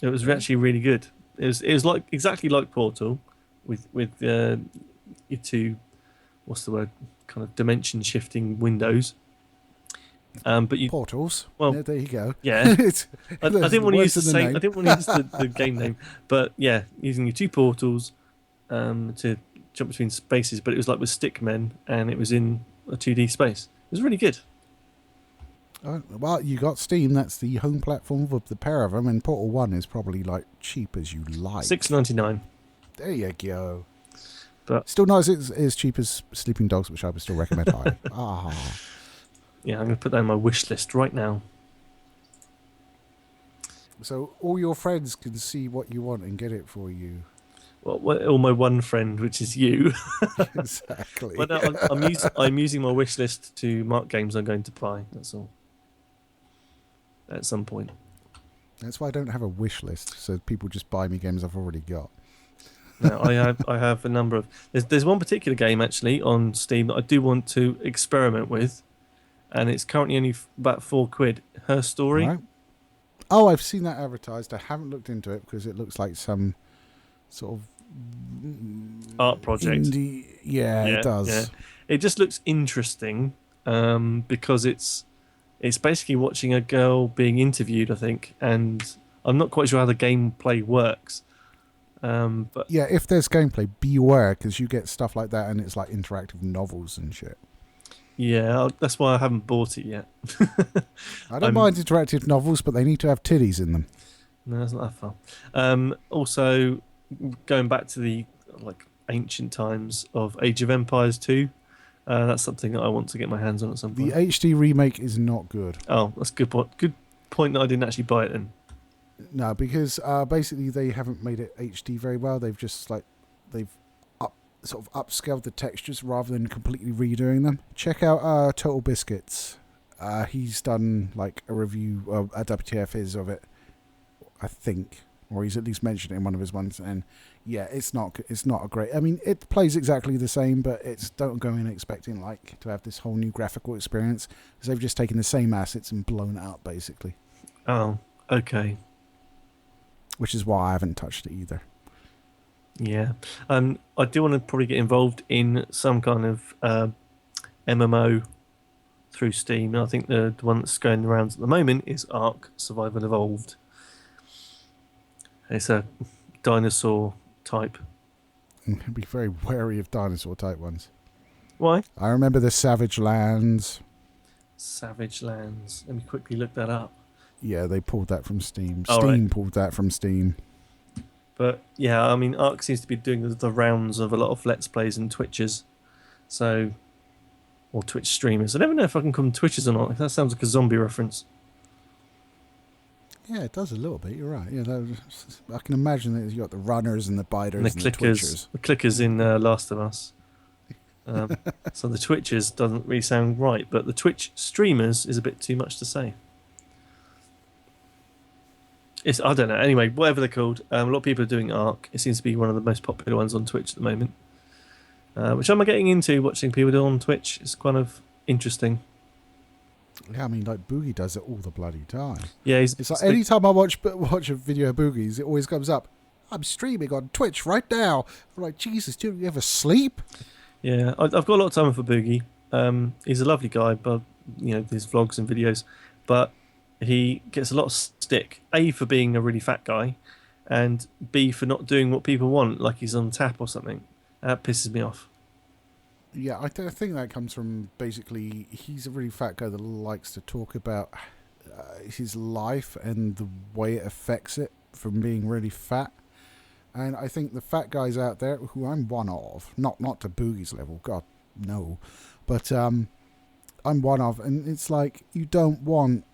It was actually really good. It was exactly like Portal, with your two, what's the word, kind of dimension shifting windows. But portals. Well, yeah, there you go. Yeah, I didn't want to use the game name, but yeah, using your two portals to jump between spaces. But it was with stickmen, and it was in a 2D space. It was really good. Well, you got Steam. That's the home platform of the pair of them, and Portal 1 is probably cheap as you like. $6.99. There you go. But still not as cheap as Sleeping Dogs, which I would still recommend highly. Yeah, I'm going to put that on my wish list right now. So all your friends can see what you want and get it for you. Well, or my one friend, which is you. Exactly. But no, I'm using my wish list to mark games I'm going to buy. That's all. At some point. That's why I don't have a wish list, so people just buy me games I've already got. No, I have a number of. There's one particular game actually on Steam that I do want to experiment with, and it's currently only about £4. Her Story. Right. Oh, I've seen that advertised. I haven't looked into it because it looks like some sort of art project. Indie. Yeah, it does. Yeah. It just looks interesting because it's basically watching a girl being interviewed, I think, and I'm not quite sure how the gameplay works. But yeah, if there's gameplay, beware, because you get stuff like that and it's like interactive novels and shit. Yeah, that's why I haven't bought it yet. I don't mind interactive novels, but they need to have titties in them. No, that's not that far. Also, going back to the ancient times of Age of Empires 2, That's something that I want to get my hands on at some point. The HD remake is not good. Oh, that's a good point. Good point that I didn't actually buy it then. No, because basically they haven't made it HD very well. They've just sort of upscaled the textures rather than completely redoing them. Check out Total Biscuits. He's done like a review, a WTF is of it, I think, or he's at least mentioned it in one of his ones. And yeah, it's not a great. I mean, it plays exactly the same, but don't go in expecting like to have this whole new graphical experience, because they've just taken the same assets and blown it up basically. Oh, okay. Which is why I haven't touched it either. Yeah, I do want to probably get involved in some kind of MMO through Steam. I think the one that's going around at the moment is Ark Survival Evolved. It's a dinosaur type. I'd be very wary of dinosaur type ones. Why? I remember the Savage Lands. Savage Lands. Let me quickly look that up. Yeah, they pulled that from Steam. Oh, Steam right. pulled that from Steam. But yeah, I mean, Ark seems to be doing the rounds of a lot of Let's Plays and Twitches. So, or Twitch streamers. I never know if I can call them Twitches or not. That sounds like a zombie reference. Yeah, it does a little bit. You're right. Yeah, I can imagine that you got the runners and the biters And the clickers. the twitchers. The clickers in Last of Us. So the Twitchers doesn't really sound right, but the Twitch streamers is a bit too much to say. I don't know. Anyway, whatever they're called, a lot of people are doing Ark. It seems to be one of the most popular ones on Twitch at the moment, which I'm getting into. Watching people do on Twitch is kind of interesting. Yeah, I mean, like Boogie does it all the bloody time. Yeah, it's like any time I watch a video of Boogie's, it always comes up. I'm streaming on Twitch right now. I'm like, Jesus, do you ever sleep? Yeah, I've got a lot of time for Boogie. He's a lovely guy, but his vlogs and videos, but he gets a lot of stick. A, for being a really fat guy, and B, for not doing what people want, like he's on tap or something. That pisses me off. Yeah, I think that comes from basically he's a really fat guy that likes to talk about his life and the way it affects it from being really fat. And I think the fat guys out there, who I'm one of, not to Boogie's level, God, no, but I'm one of, and it's like you don't want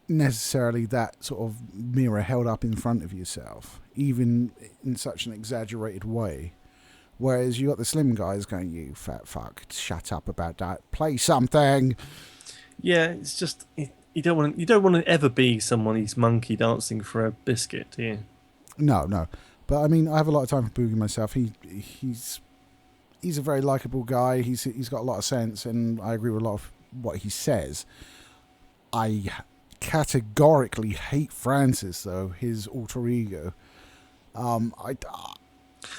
necessarily that sort of mirror held up in front of yourself, even in such an exaggerated way. Whereas you got the slim guys going, "You fat fuck, shut up about that. Play something." Yeah, it's just you don't want to ever be somebody's monkey dancing for a biscuit, do you? No. But I mean, I have a lot of time for Boogie myself. He's a very likable guy. He's got a lot of sense, and I agree with a lot of what he says. I categorically hate Francis, though, his alter ego. I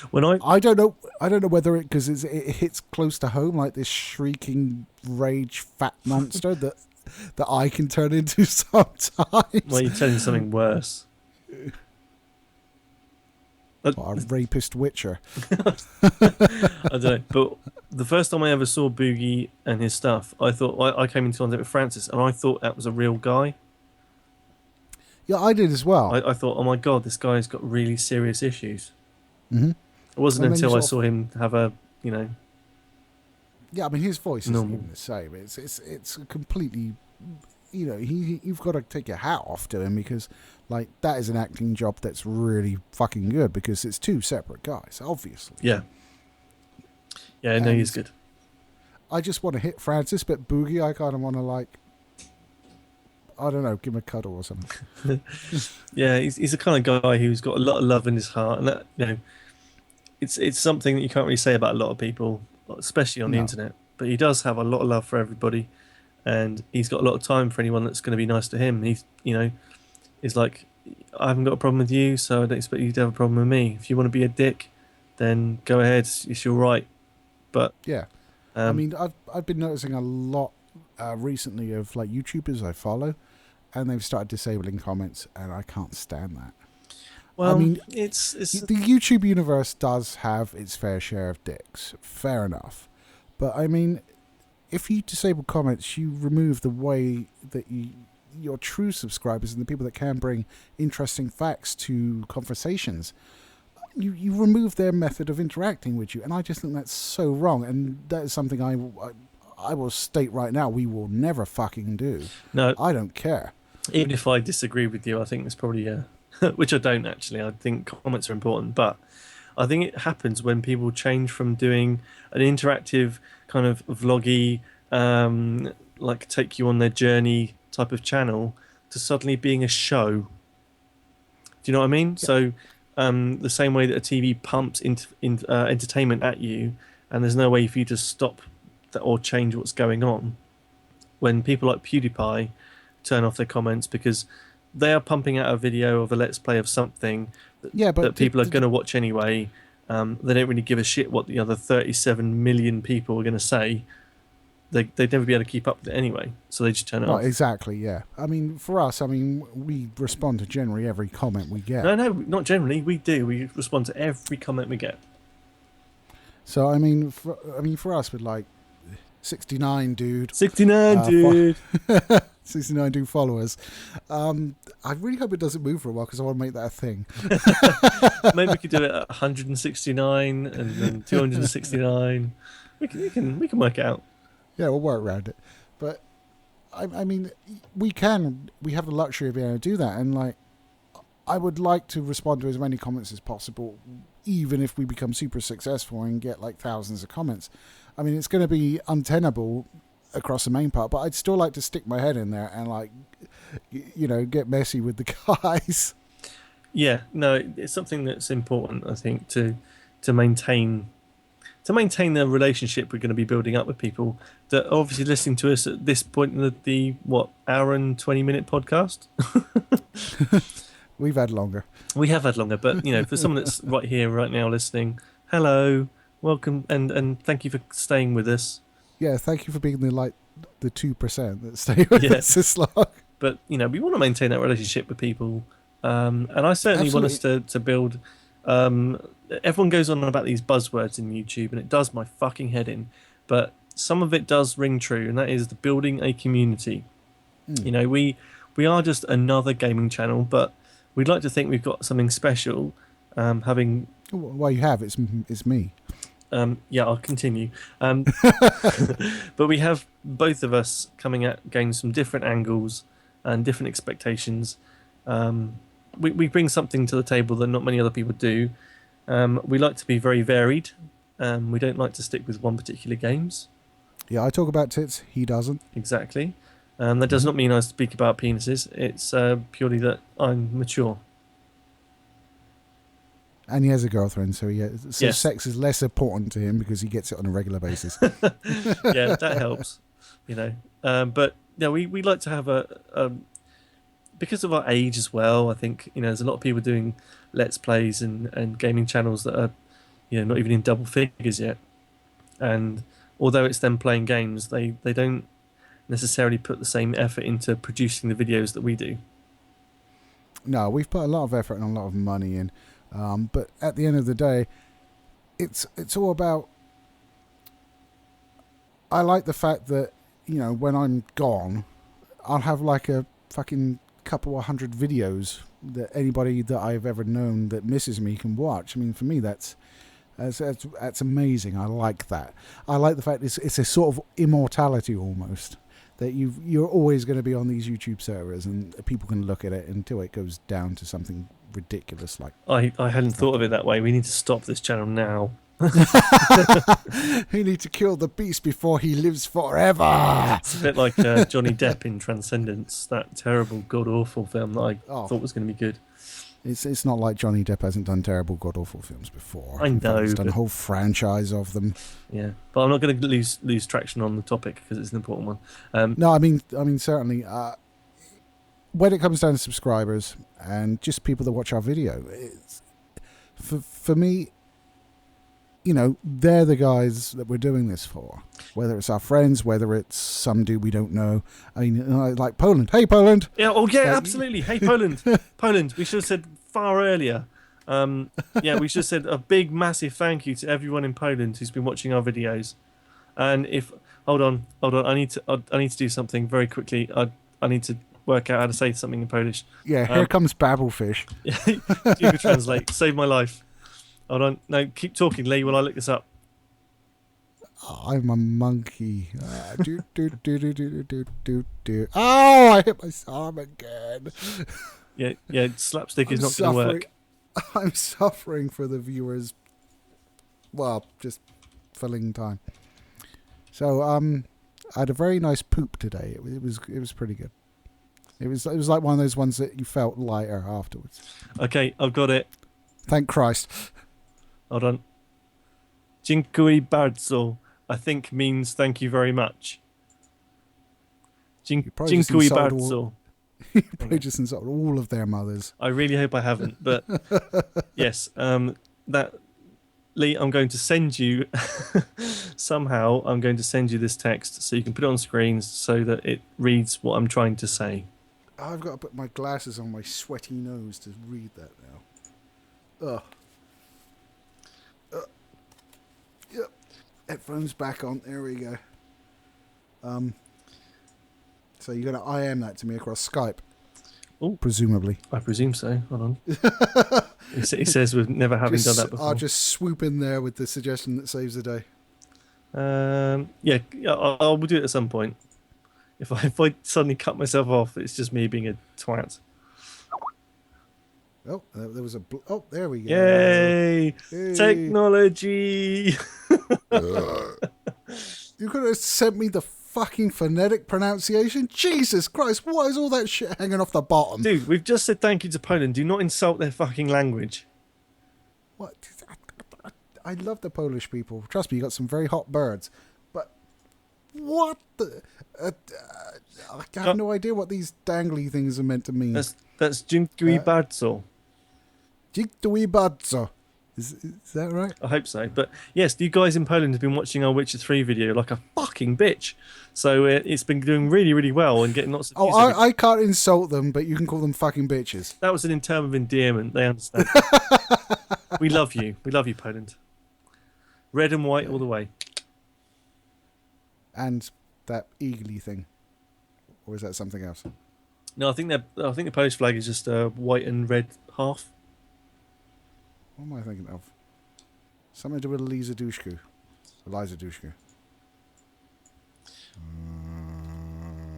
don't know whether because it hits close to home, like this shrieking rage fat monster that I can turn into sometimes. Well, you're telling something worse. What, a rapist witcher. I don't know, but the first time I ever saw Boogie and his stuff, I thought I came into contact with Francis, and I thought that was a real guy. Yeah, I did as well. I thought, oh my god, this guy's got really serious issues. Mm-hmm. It wasn't until I saw him have a, Yeah, I mean, his voice isn't normal. even the same. It's completely, you've got to take your hat off to him, because, like, that is an acting job that's really fucking good, because it's two separate guys, obviously. Yeah. Yeah, no, he's good. I just want to hit Francis, but Boogie, I kind of want to, like, I don't know, give him a cuddle or something. Yeah, he's the kind of guy who's got a lot of love in his heart, and that it's something that you can't really say about a lot of people, especially on the internet. But he does have a lot of love for everybody, and he's got a lot of time for anyone that's going to be nice to him. He's like, I haven't got a problem with you, so I don't expect you to have a problem with me. If you want to be a dick, then go ahead. It's your right. But yeah, I mean, I've been noticing a lot recently of like YouTubers I follow, and they've started disabling comments, and I can't stand that. Well, I mean, it's the YouTube universe does have its fair share of dicks, fair enough, but I mean, if you disable comments, you remove the way that your true subscribers and the people that can bring interesting facts to conversations. you remove their method of interacting with you, and I just think that's so wrong. And that is something I will state right now, we will never fucking do. No, I don't care. Even if I disagree with you, I think there's probably which I don't actually. I think comments are important, but I think it happens when people change from doing an interactive kind of vloggy, like take you on their journey type of channel, to suddenly being a show. Do you know what I mean? Yeah. So the same way that a TV pumps entertainment at you, and there's no way for you to stop that or change what's going on, when people like PewDiePie turn off their comments because they are pumping out a video of a let's play of something that people are going to watch anyway. They don't really give a shit what the other 37 million people are going to say. They'd never be able to keep up with it anyway, so they just turn it off. Exactly, yeah. I mean, for us, we respond to generally every comment we get. No, not generally. We do. We respond to every comment we get. So, for us, with like 69 dude. 69 dude. 69 dude followers. I really hope it doesn't move for a while because I want to make that a thing. Maybe we could do it at 169 and then 269. We can work it out. Yeah, we'll work around it. But I mean, we have the luxury of being able to do that, and like, I would like to respond to as many comments as possible, even if we become super successful and get like thousands of comments. I mean, it's going to be untenable across the main part, but I'd still like to stick my head in there and like, get messy with the guys. Yeah, no, it's something that's important, I think, to maintain the relationship we're going to be building up with people that are obviously listening to us at this point in the hour and 20-minute podcast. We've had longer. We have had longer, but for someone that's right here, right now, listening, hello, welcome, and thank you for staying with us. Yeah, thank you for being the 2% that stay with us this long. But we want to maintain that relationship with people, and I certainly want us to build. Everyone goes on about these buzzwords in YouTube, and it does my fucking head in. But some of it does ring true, and that is the building a community. We are just another gaming channel, but we'd like to think we've got something special. Well, you have. It's me. Yeah, I'll continue. But we have both of us coming at games from different angles and different expectations. We bring something to the table that not many other people do. We like to be very varied. We don't like to stick with one particular games. Yeah, I talk about tits. He doesn't. Exactly. That does not mean I speak about penises. It's purely that I'm mature. And he has a girlfriend, so yes. Sex is less important to him because he gets it on a regular basis. Yeah, that helps, But yeah, we like to have a because of our age as well. I think there's a lot of people doing let's plays and gaming channels that are not even in double figures yet. And although it's them playing games, they don't necessarily put the same effort into producing the videos that we do. No, we've put a lot of effort and a lot of money in. But at the end of the day, it's all about. I like the fact that when I'm gone, I'll have like a fucking couple of hundred videos that anybody that I've ever known that misses me can watch. I mean, for me, that's amazing. I like that. I like the fact it's a sort of immortality almost. That you're always going to be on these YouTube servers and people can look at it until it goes down to something ridiculous like. I hadn't thought of it that way. We need to stop this channel now. We need to kill the beast before he lives forever. It's a bit like Johnny Depp in Transcendence, that terrible god-awful film that I thought was going to be good. It's not like Johnny Depp hasn't done terrible god-awful films before. I know. He's done a whole franchise of them. Yeah, but I'm not going to lose traction on the topic because it's an important one. No, I mean certainly. When it comes down to subscribers and just people that watch our video, it's, for me, they're the guys that we're doing this for. Whether it's our friends, whether it's some dude we don't know. I mean, like Poland. Hey, Poland! Yeah, absolutely. Hey, Poland. Poland. We should have said far earlier. Yeah, we should have said a big, massive thank you to everyone in Poland who's been watching our videos. And hold on, I need to do something very quickly. I need to work out how to say something in Polish. Yeah, here comes Babelfish. You can translate. Save my life. Hold on. No, keep talking, Lee, while I look this up. I'm a monkey. Oh, I hit my arm again. Yeah, slapstick is not going to work. I'm suffering for the viewers. Well, just filling time. So, I had a very nice poop today. It was pretty good. It was like one of those ones that you felt lighter afterwards. Okay, I've got it. Thank Christ. Hold on. Dziękuję bardzo, I think means thank you very much. Dziękuję bardzo. You probably just insulted all of their mothers. I really hope I haven't, but yes, that Lee, I'm going to send you somehow. I'm going to send you this text so you can put it on screens so that it reads what I'm trying to say. I've got to put my glasses on my sweaty nose to read that now. Ugh. Yep. Headphones back on. There we go. So you're going to IM that to me across Skype? Oh, presumably. I presume so. Hold on. He says we've never having done that before. I'll just swoop in there with the suggestion that saves the day. Yeah, I'll do it at some point. If I suddenly cut myself off, it's just me being a twat. Oh, there was oh, there we go. Yay! Hey. Technology! You could have sent me the fucking phonetic pronunciation. Jesus Christ, what is all that shit hanging off the bottom? Dude, we've just said thank you to Poland. Do not insult their fucking language. What? I love the Polish people. Trust me, you got some very hot birds. But what the... I have no idea what these dangly things are meant to mean. That's dziękuję bardzo. Dziękuję bardzo. Is that right? I hope so. But yes, you guys in Poland have been watching our Witcher 3 video like a fucking bitch. So it's been doing really, really well and getting lots of views. I can't insult them, but you can call them fucking bitches. That was an term of endearment. They understand. We love you. We love you, Poland. Red and white all the way. And that eagly thing. Or is that something else? No, I think the Polish flag is just white and red half. What am I thinking of? Something to do with Eliza Dushku.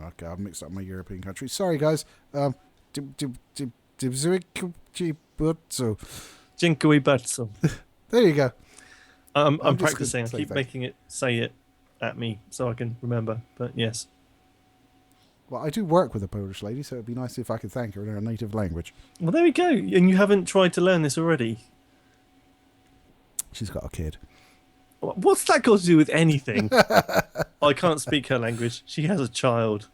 Okay, I've mixed up my European countries. Sorry, guys. Dziękuję bardzo. There you go. I'm practicing. I keep making it say it at me so I can remember. But yes. Well, I do work with a Polish lady, so it'd be nice if I could thank her in her native language. Well, there we go. And you haven't tried to learn this already? She's got a kid. What's that got to do with anything? I can't speak her language. She has a child.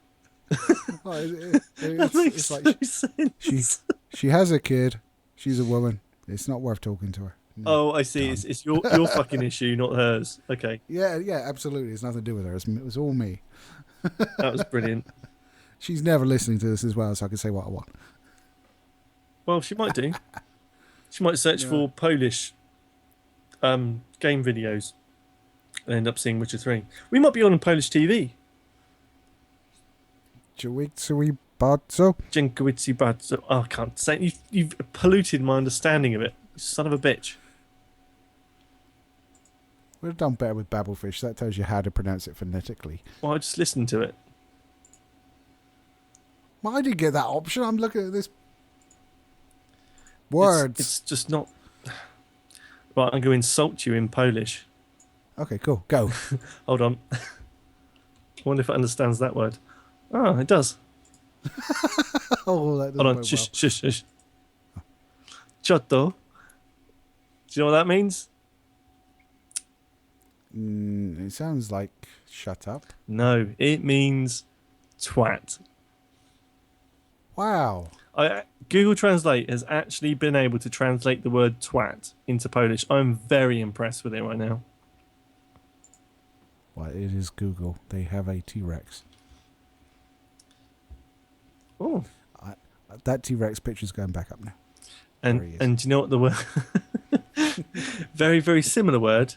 That makes no sense. She has a kid. She's a woman. It's not worth talking to her. No. Oh, I see. It's your fucking issue, not hers. Okay. Yeah, absolutely. It's nothing to do with her. It was all me. That was brilliant. She's never listening to this as well, so I can say what I want. Well, she might do. She might search for Polish game videos and end up seeing Witcher 3. We might be on Polish TV. Dziękuję bardzo. Dziękuję bardzo. Oh, I can't say it. You've polluted my understanding of it. You son of a bitch. We'd have done better with Babelfish. That tells you how to pronounce it phonetically. Well, I just listened to it. Well, I didn't get that option. I'm looking at this. Words. It's just not... Right, I'm going to insult you in Polish. Okay, cool. Go. Hold on. I wonder if it understands that word. Oh, it does. Oh, that doesn't Hold on. Shush. Ciotto. Do you know what that means? It sounds like shut up. No, it means twat. Wow. Google Translate has actually been able to translate the word twat into Polish. I'm very impressed with it right now. Well, it is Google. They have a T-Rex. Oh. That T-Rex picture's going back up now. And do you know what the word... very, very similar word,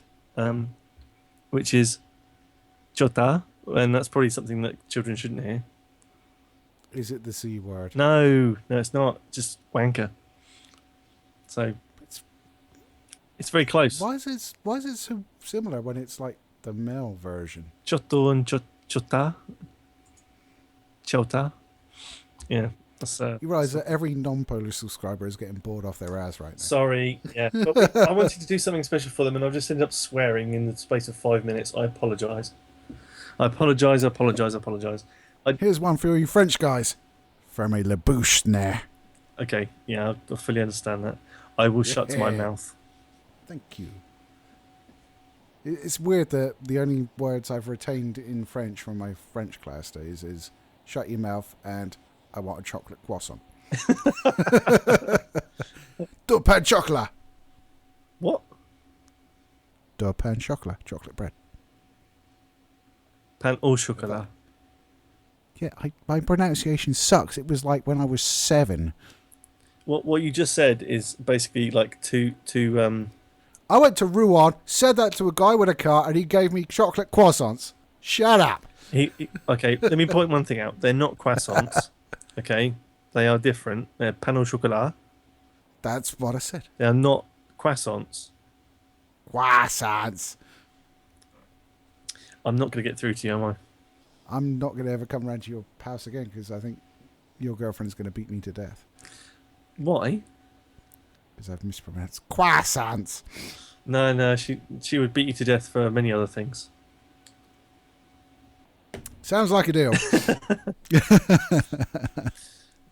which is ciota, and that's probably something that children shouldn't hear. Is it the C word? No, it's not. Just wanker. So, It's very close. Why is it so similar when it's like the male version? Chotto and chota. Chota. Yeah. That's, You realise that every non-Polish subscriber is getting bored off their ass right now. sorry. Yeah. But I wanted to do something special for them, and I've just ended up swearing in the space of 5 minutes. I apologise. I apologise. Here's one for all you French guys. Fermez la bouche, Snare. Okay. Yeah, I fully understand that. I will shut my mouth. Thank you. It's weird that the only words I've retained in French from my French class days is shut your mouth and I want a chocolate croissant. Deux pain chocolat. What? Deux pain chocolat. Chocolate bread. Pain au chocolat. Yeah, my pronunciation sucks. It was like when I was 7. What you just said is basically like two I went to Rouen, said that to a guy with a car, and he gave me chocolate croissants. Shut up. Okay, let me point one thing out. They're not croissants. Okay, they are different. They're pain au chocolat. That's what I said. They are not croissants. Croissants. I'm not going to get through to you, am I? I'm not going to ever come round to your house again because I think your girlfriend's going to beat me to death. Why? Because I've mispronounced croissants. No, she would beat you to death for many other things. Sounds like a deal.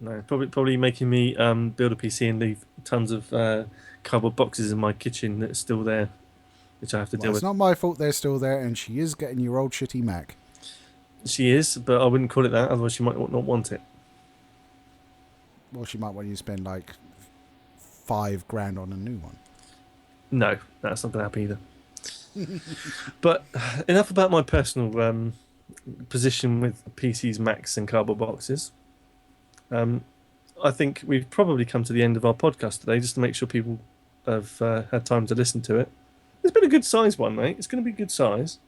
No, probably making me build a PC and leave tons of cardboard boxes in my kitchen that's still there, which I have to deal with. It's not my fault they're still there, and she is getting your old shitty Mac. She is, but I wouldn't call it that, otherwise she might not want it. Well, she might want you to spend like $5,000 on a new one. No, that's not going to happen either. But enough about my personal position with PCs, Macs, and cardboard boxes. I think we've probably come to the end of our podcast today, just to make sure people have had time to listen to it. It's been a good size one, mate. It's going to be a good size.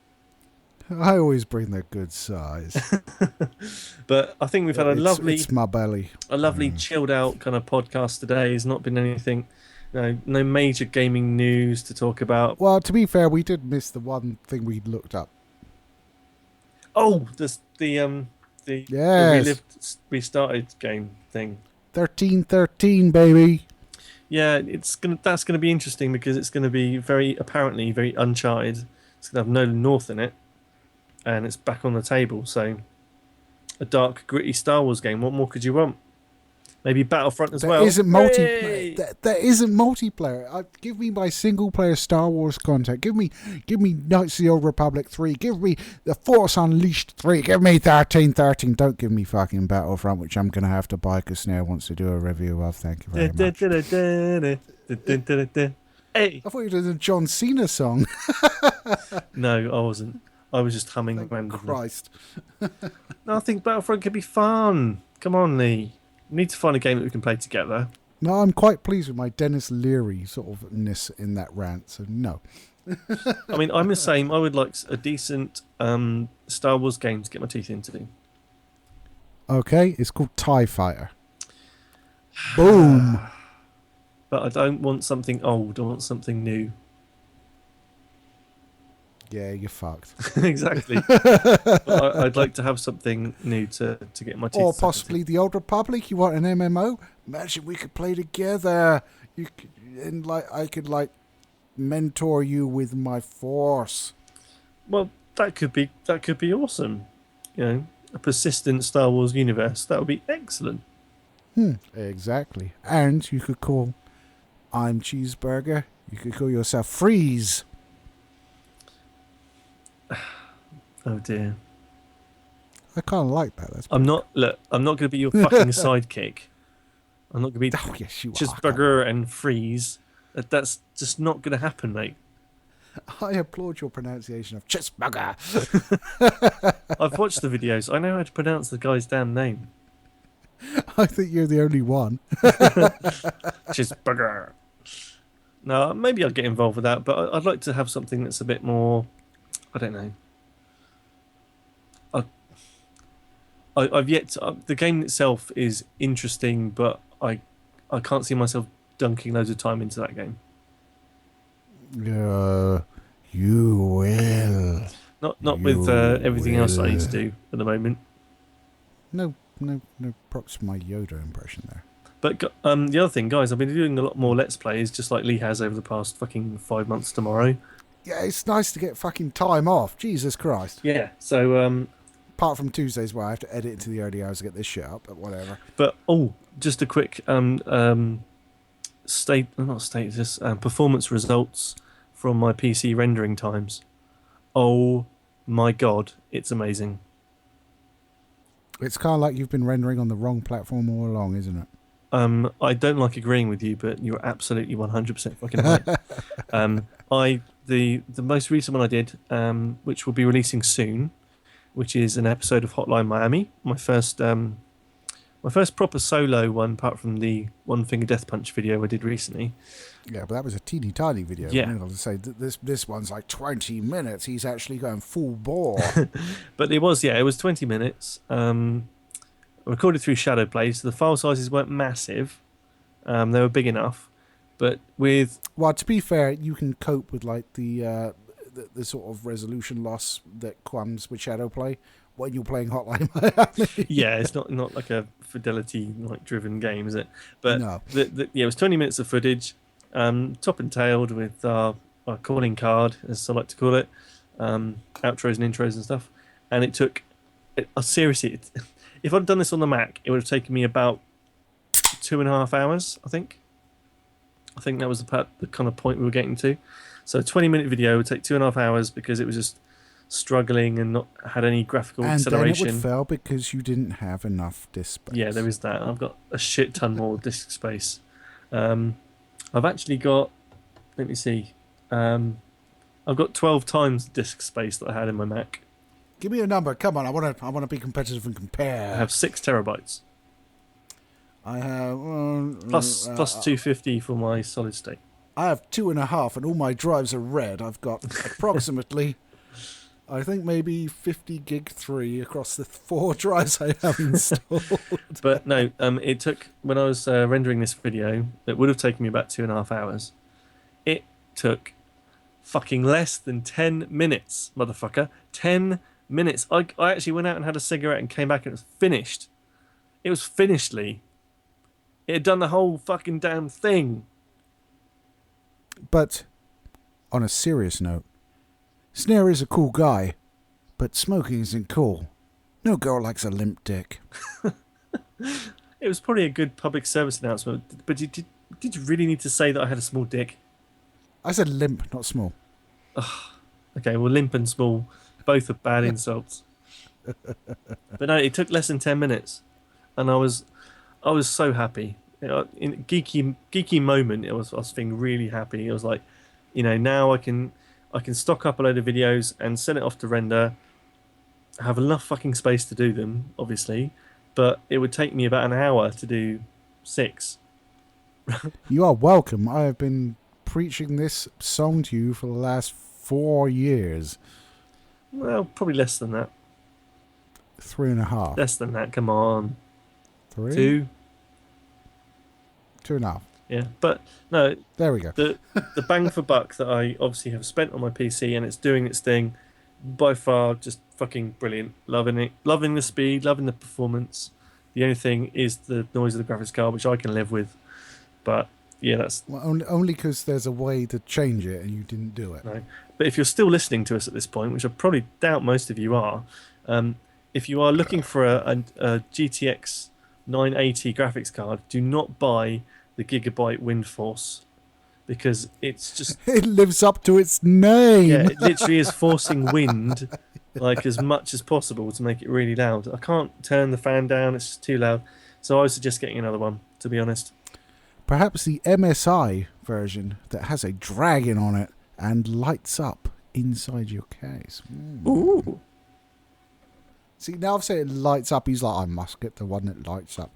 I always bring the good size. But I think we've had it's my belly. A lovely chilled out kind of podcast today. It's not been anything, no major gaming news to talk about. Well, to be fair, we did miss the one thing we looked up. Oh, the restarted game thing. 1313, baby. Yeah, that's gonna be interesting because it's gonna be very Uncharted. It's gonna have Nolan North in it, and it's back on the table. So, a dark, gritty Star Wars game. What more could you want? Maybe Battlefront as well. There isn't multiplayer. Give me my single player Star Wars content. Give me Knights of the Old Republic 3. Give me The Force Unleashed 3. Give me 1313. Don't give me fucking Battlefront, which I'm going to have to buy because Snare wants to do a review of. Thank you very much. Hey. I thought you did a John Cena song. No, I wasn't. I was just humming randomly. Christ. No, I think Battlefront could be fun. Come on, Lee. We need to find a game that we can play together. No, I'm quite pleased with my Dennis Leary sort of ness in that rant, so no. I mean, I'm the same. I would like a decent Star Wars game to get my teeth into. Okay, it's called TIE Fighter. Boom! But I don't want something old. I want something new. Yeah, you're fucked. Exactly. I'd like to have something new to get my teeth. Or possibly the Old Republic. You want an MMO? Imagine we could play together. I could mentor you with my Force. Well, that could be awesome. A persistent Star Wars universe. That would be excellent. Exactly. And you could call I'm Cheeseburger. You could call yourself Freeze. Oh dear. I kind of like that. I'm not going to be your fucking sidekick. I'm not going to be oh, yes, you Cheeseburger and Freeze. That's just not going to happen, mate. I applaud your pronunciation of Cheeseburger. I've watched the videos. I know how to pronounce the guy's damn name. I think you're the only one. Cheeseburger. No, maybe I'll get involved with that, but I'd like to have something that's a bit more... I don't know. I've yet to, the game itself is interesting, but I can't see myself dunking loads of time into that game. You will. Not with everything else I need to do at the moment. No props for my Yoda impression there. But the other thing, guys, I've been doing a lot more Let's Plays, just like Lee has over the past fucking 5 months tomorrow. Yeah, it's nice to get fucking time off. Jesus Christ. Yeah, so... apart from Tuesdays where I have to edit into the early hours to get this shit up, but whatever. But, just a quick performance results from my PC rendering times. Oh my god, it's amazing. It's kind of like you've been rendering on the wrong platform all along, isn't it? I don't like agreeing with you, but you're absolutely 100% fucking right. The most recent one I did, which will be releasing soon, which is an episode of Hotline Miami, my first proper solo one, apart from the One Finger Death Punch video I did recently. Yeah, but that was a teeny tiny video. Yeah. I was to say this one's like 20 minutes. He's actually going full bore. But it was 20 minutes. Recorded through Shadowplay, so the file sizes weren't massive. They were big enough, but with... Well, to be fair, you can cope with like the sort of resolution loss that comes with Shadowplay when you're playing Hotline Miami. Yeah, it's not like a fidelity driven game, is it? But no. It was 20 minutes of footage, top and tailed with our calling card, as I like to call it, outros and intros and stuff. And it took seriously. If I'd done this on the Mac, it would have taken me about 2.5 hours, I think. I think that was the kind of point we were getting to. So a 20-minute video would take 2.5 hours because it was just struggling and not had any graphical acceleration. And then it would fail because you didn't have enough disk space. Yeah, there is that. I've got a shit ton more disk space. I've actually got, let me see, I've got 12 times the disk space that I had in my Mac. Give me a number. Come on, I want to be competitive and compare. I have 6 terabytes. I have plus 250 for my solid state. I have 2.5, and all my drives are red. I've got approximately, I think maybe 50 gig 3 across the 4 drives I have installed. But no, it took, when I was rendering this video, it would have taken me about 2.5 hours. It took fucking less than 10 minutes, motherfucker. 10 minutes. I actually went out and had a cigarette and came back and it was finished. It was finished, Lee. It had done the whole fucking damn thing. But on a serious note, Snare is a cool guy, but smoking isn't cool. No girl likes a limp dick. It was probably a good public service announcement, but did you really need to say that I had a small dick? I said limp, not small. Okay, well, limp and small, both are bad insults. But no, it took less than 10 minutes, and I was so happy. In a geeky moment, I was feeling really happy. It was like, now I can stock up a load of videos and send it off to render. I have enough fucking space to do them, obviously, but it would take me about an hour to do 6. You are welcome. I have been preaching this song to you for the last 4 years. Well, probably less than that. 3.5. Less than that, come on. 3? 2. 2.5. Yeah, but no. There we go. The bang for buck that I obviously have spent on my PC, and it's doing its thing, by far just fucking brilliant. Loving it. Loving the speed, loving the performance. The only thing is the noise of the graphics card, which I can live with. But yeah, that's... Well, only because there's a way to change it and you didn't do it. No. But if you're still listening to us at this point, which I probably doubt most of you are, if you are looking for a GTX 980 graphics card, do not buy the Gigabyte Windforce, because it's just... It lives up to its name! Yeah, it literally is forcing wind like as much as possible to make it really loud. I can't turn the fan down, it's just too loud. So I would suggest getting another one, to be honest. Perhaps the MSI version that has a dragon on it and lights up inside your case. Ooh. See, now I've said it lights up, he's like, I must get the one that lights up.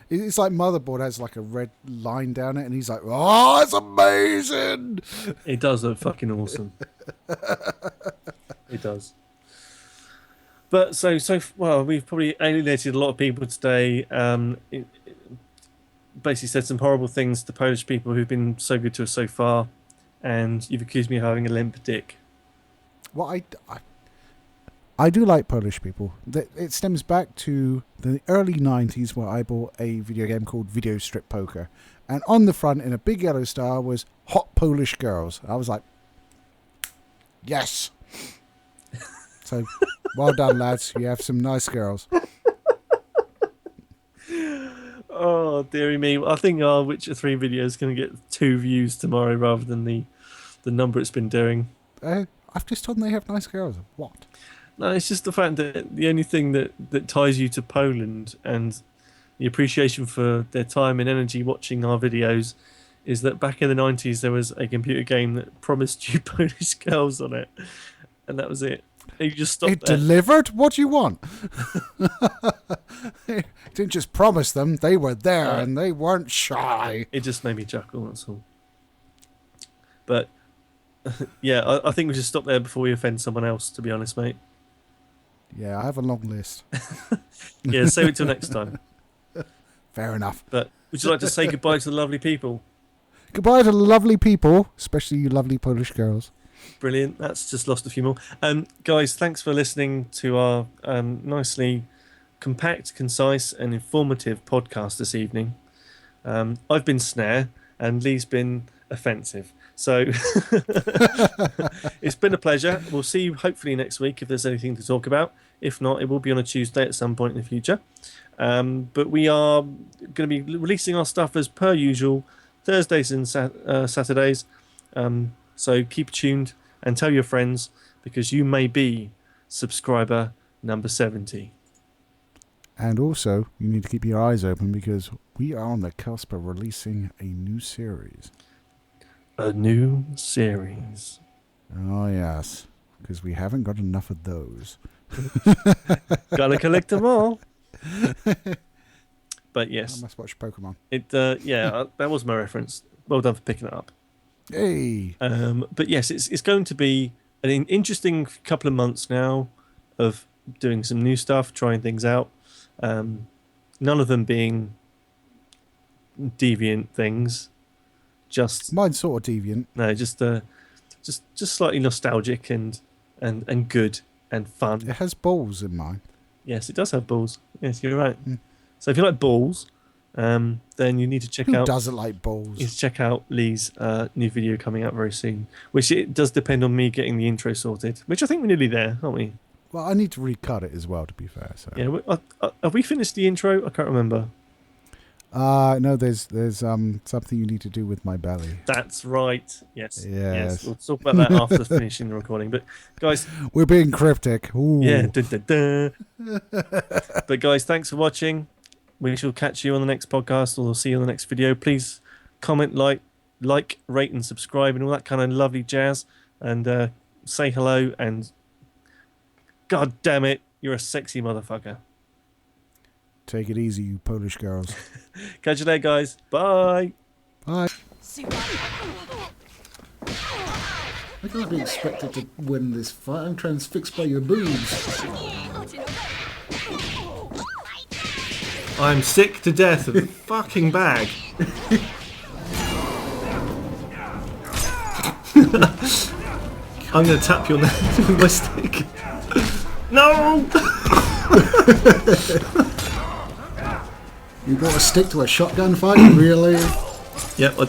It's like Motherboard has like a red line down it, and he's like, oh, it's amazing! It does look fucking awesome. It does. But well, we've probably alienated a lot of people today. Basically said some horrible things to Polish people who've been so good to us so far. and you've accused me of having a limp dick. Well, I do like Polish people. It stems back to the early 90s where I bought a video game called Video Strip Poker. And on the front, in a big yellow star, was Hot Polish Girls. I was like, yes. So, well done, lads. You have some nice girls. Oh, dearie me. I think our Witcher 3 video is going to get 2 views tomorrow rather than the number it's been doing. I've just told them they have nice girls. What? No, it's just the fact that the only thing that ties you to Poland and the appreciation for their time and energy watching our videos is that back in the 90s there was a computer game that promised you Polish girls on it. And that was it. You just stopped It delivered? What do you want? It didn't just promise them. They were there and they weren't shy. It just made me chuckle, that's all. But, yeah, I think we should stop there before we offend someone else, to be honest, mate. Yeah, I have a long list. Yeah, save it till next time. Fair enough. But would you like to say goodbye to the lovely people? Goodbye to the lovely people, especially you lovely Polish girls. Brilliant. That's just lost a few more. Guys, thanks for listening to our nicely compact, concise and informative podcast this evening. I've been Snare and Lee's been offensive. So it's been a pleasure. We'll see you hopefully next week if there's anything to talk about. If not, it will be on a Tuesday at some point in the future. But we are going to be releasing our stuff as per usual, Thursdays and Saturdays. So keep tuned and tell your friends because you may be subscriber number 70. And also, you need to keep your eyes open because we are on the cusp of releasing a new series. A new series. Oh, yes. Because we haven't got enough of those. Gotta collect them all. But yes. I must watch Pokemon. That was my reference. Well done for picking it up. Hey. But yes, it's going to be an interesting couple of months now of doing some new stuff, trying things out. None of them being deviant things. Just mine's sort of deviant. No, just slightly nostalgic and good and fun. It has balls in mine. Yes, it does have balls. Yes, you're right. Mm. So if you like balls, then you need to check out. Who doesn't like balls? You check out Lee's new video coming out very soon. Which it does depend on me getting the intro sorted. Which I think we're nearly there, aren't we? Well, I need to recut it as well, to be fair. So. Yeah, have we finished the intro? I can't remember. No, there's something you need to do with my belly. That's right. Yes. Yes. We'll talk about that after finishing the recording. But guys, we're being cryptic. Ooh. Yeah. But guys, thanks for watching. We shall catch you on the next podcast, or we'll see you on the next video. Please comment, like, rate, and subscribe, and all that kind of lovely jazz. And say hello. And God damn it, you're a sexy motherfucker. Take it easy, you Polish girls. Catch you later, guys. Bye. Bye. I can't be expected to win this fight. I'm transfixed by your boobs. I'm sick to death of the fucking bag. I'm going to tap your neck with my stick. No! You brought a stick to a shotgun fight, really? Yep.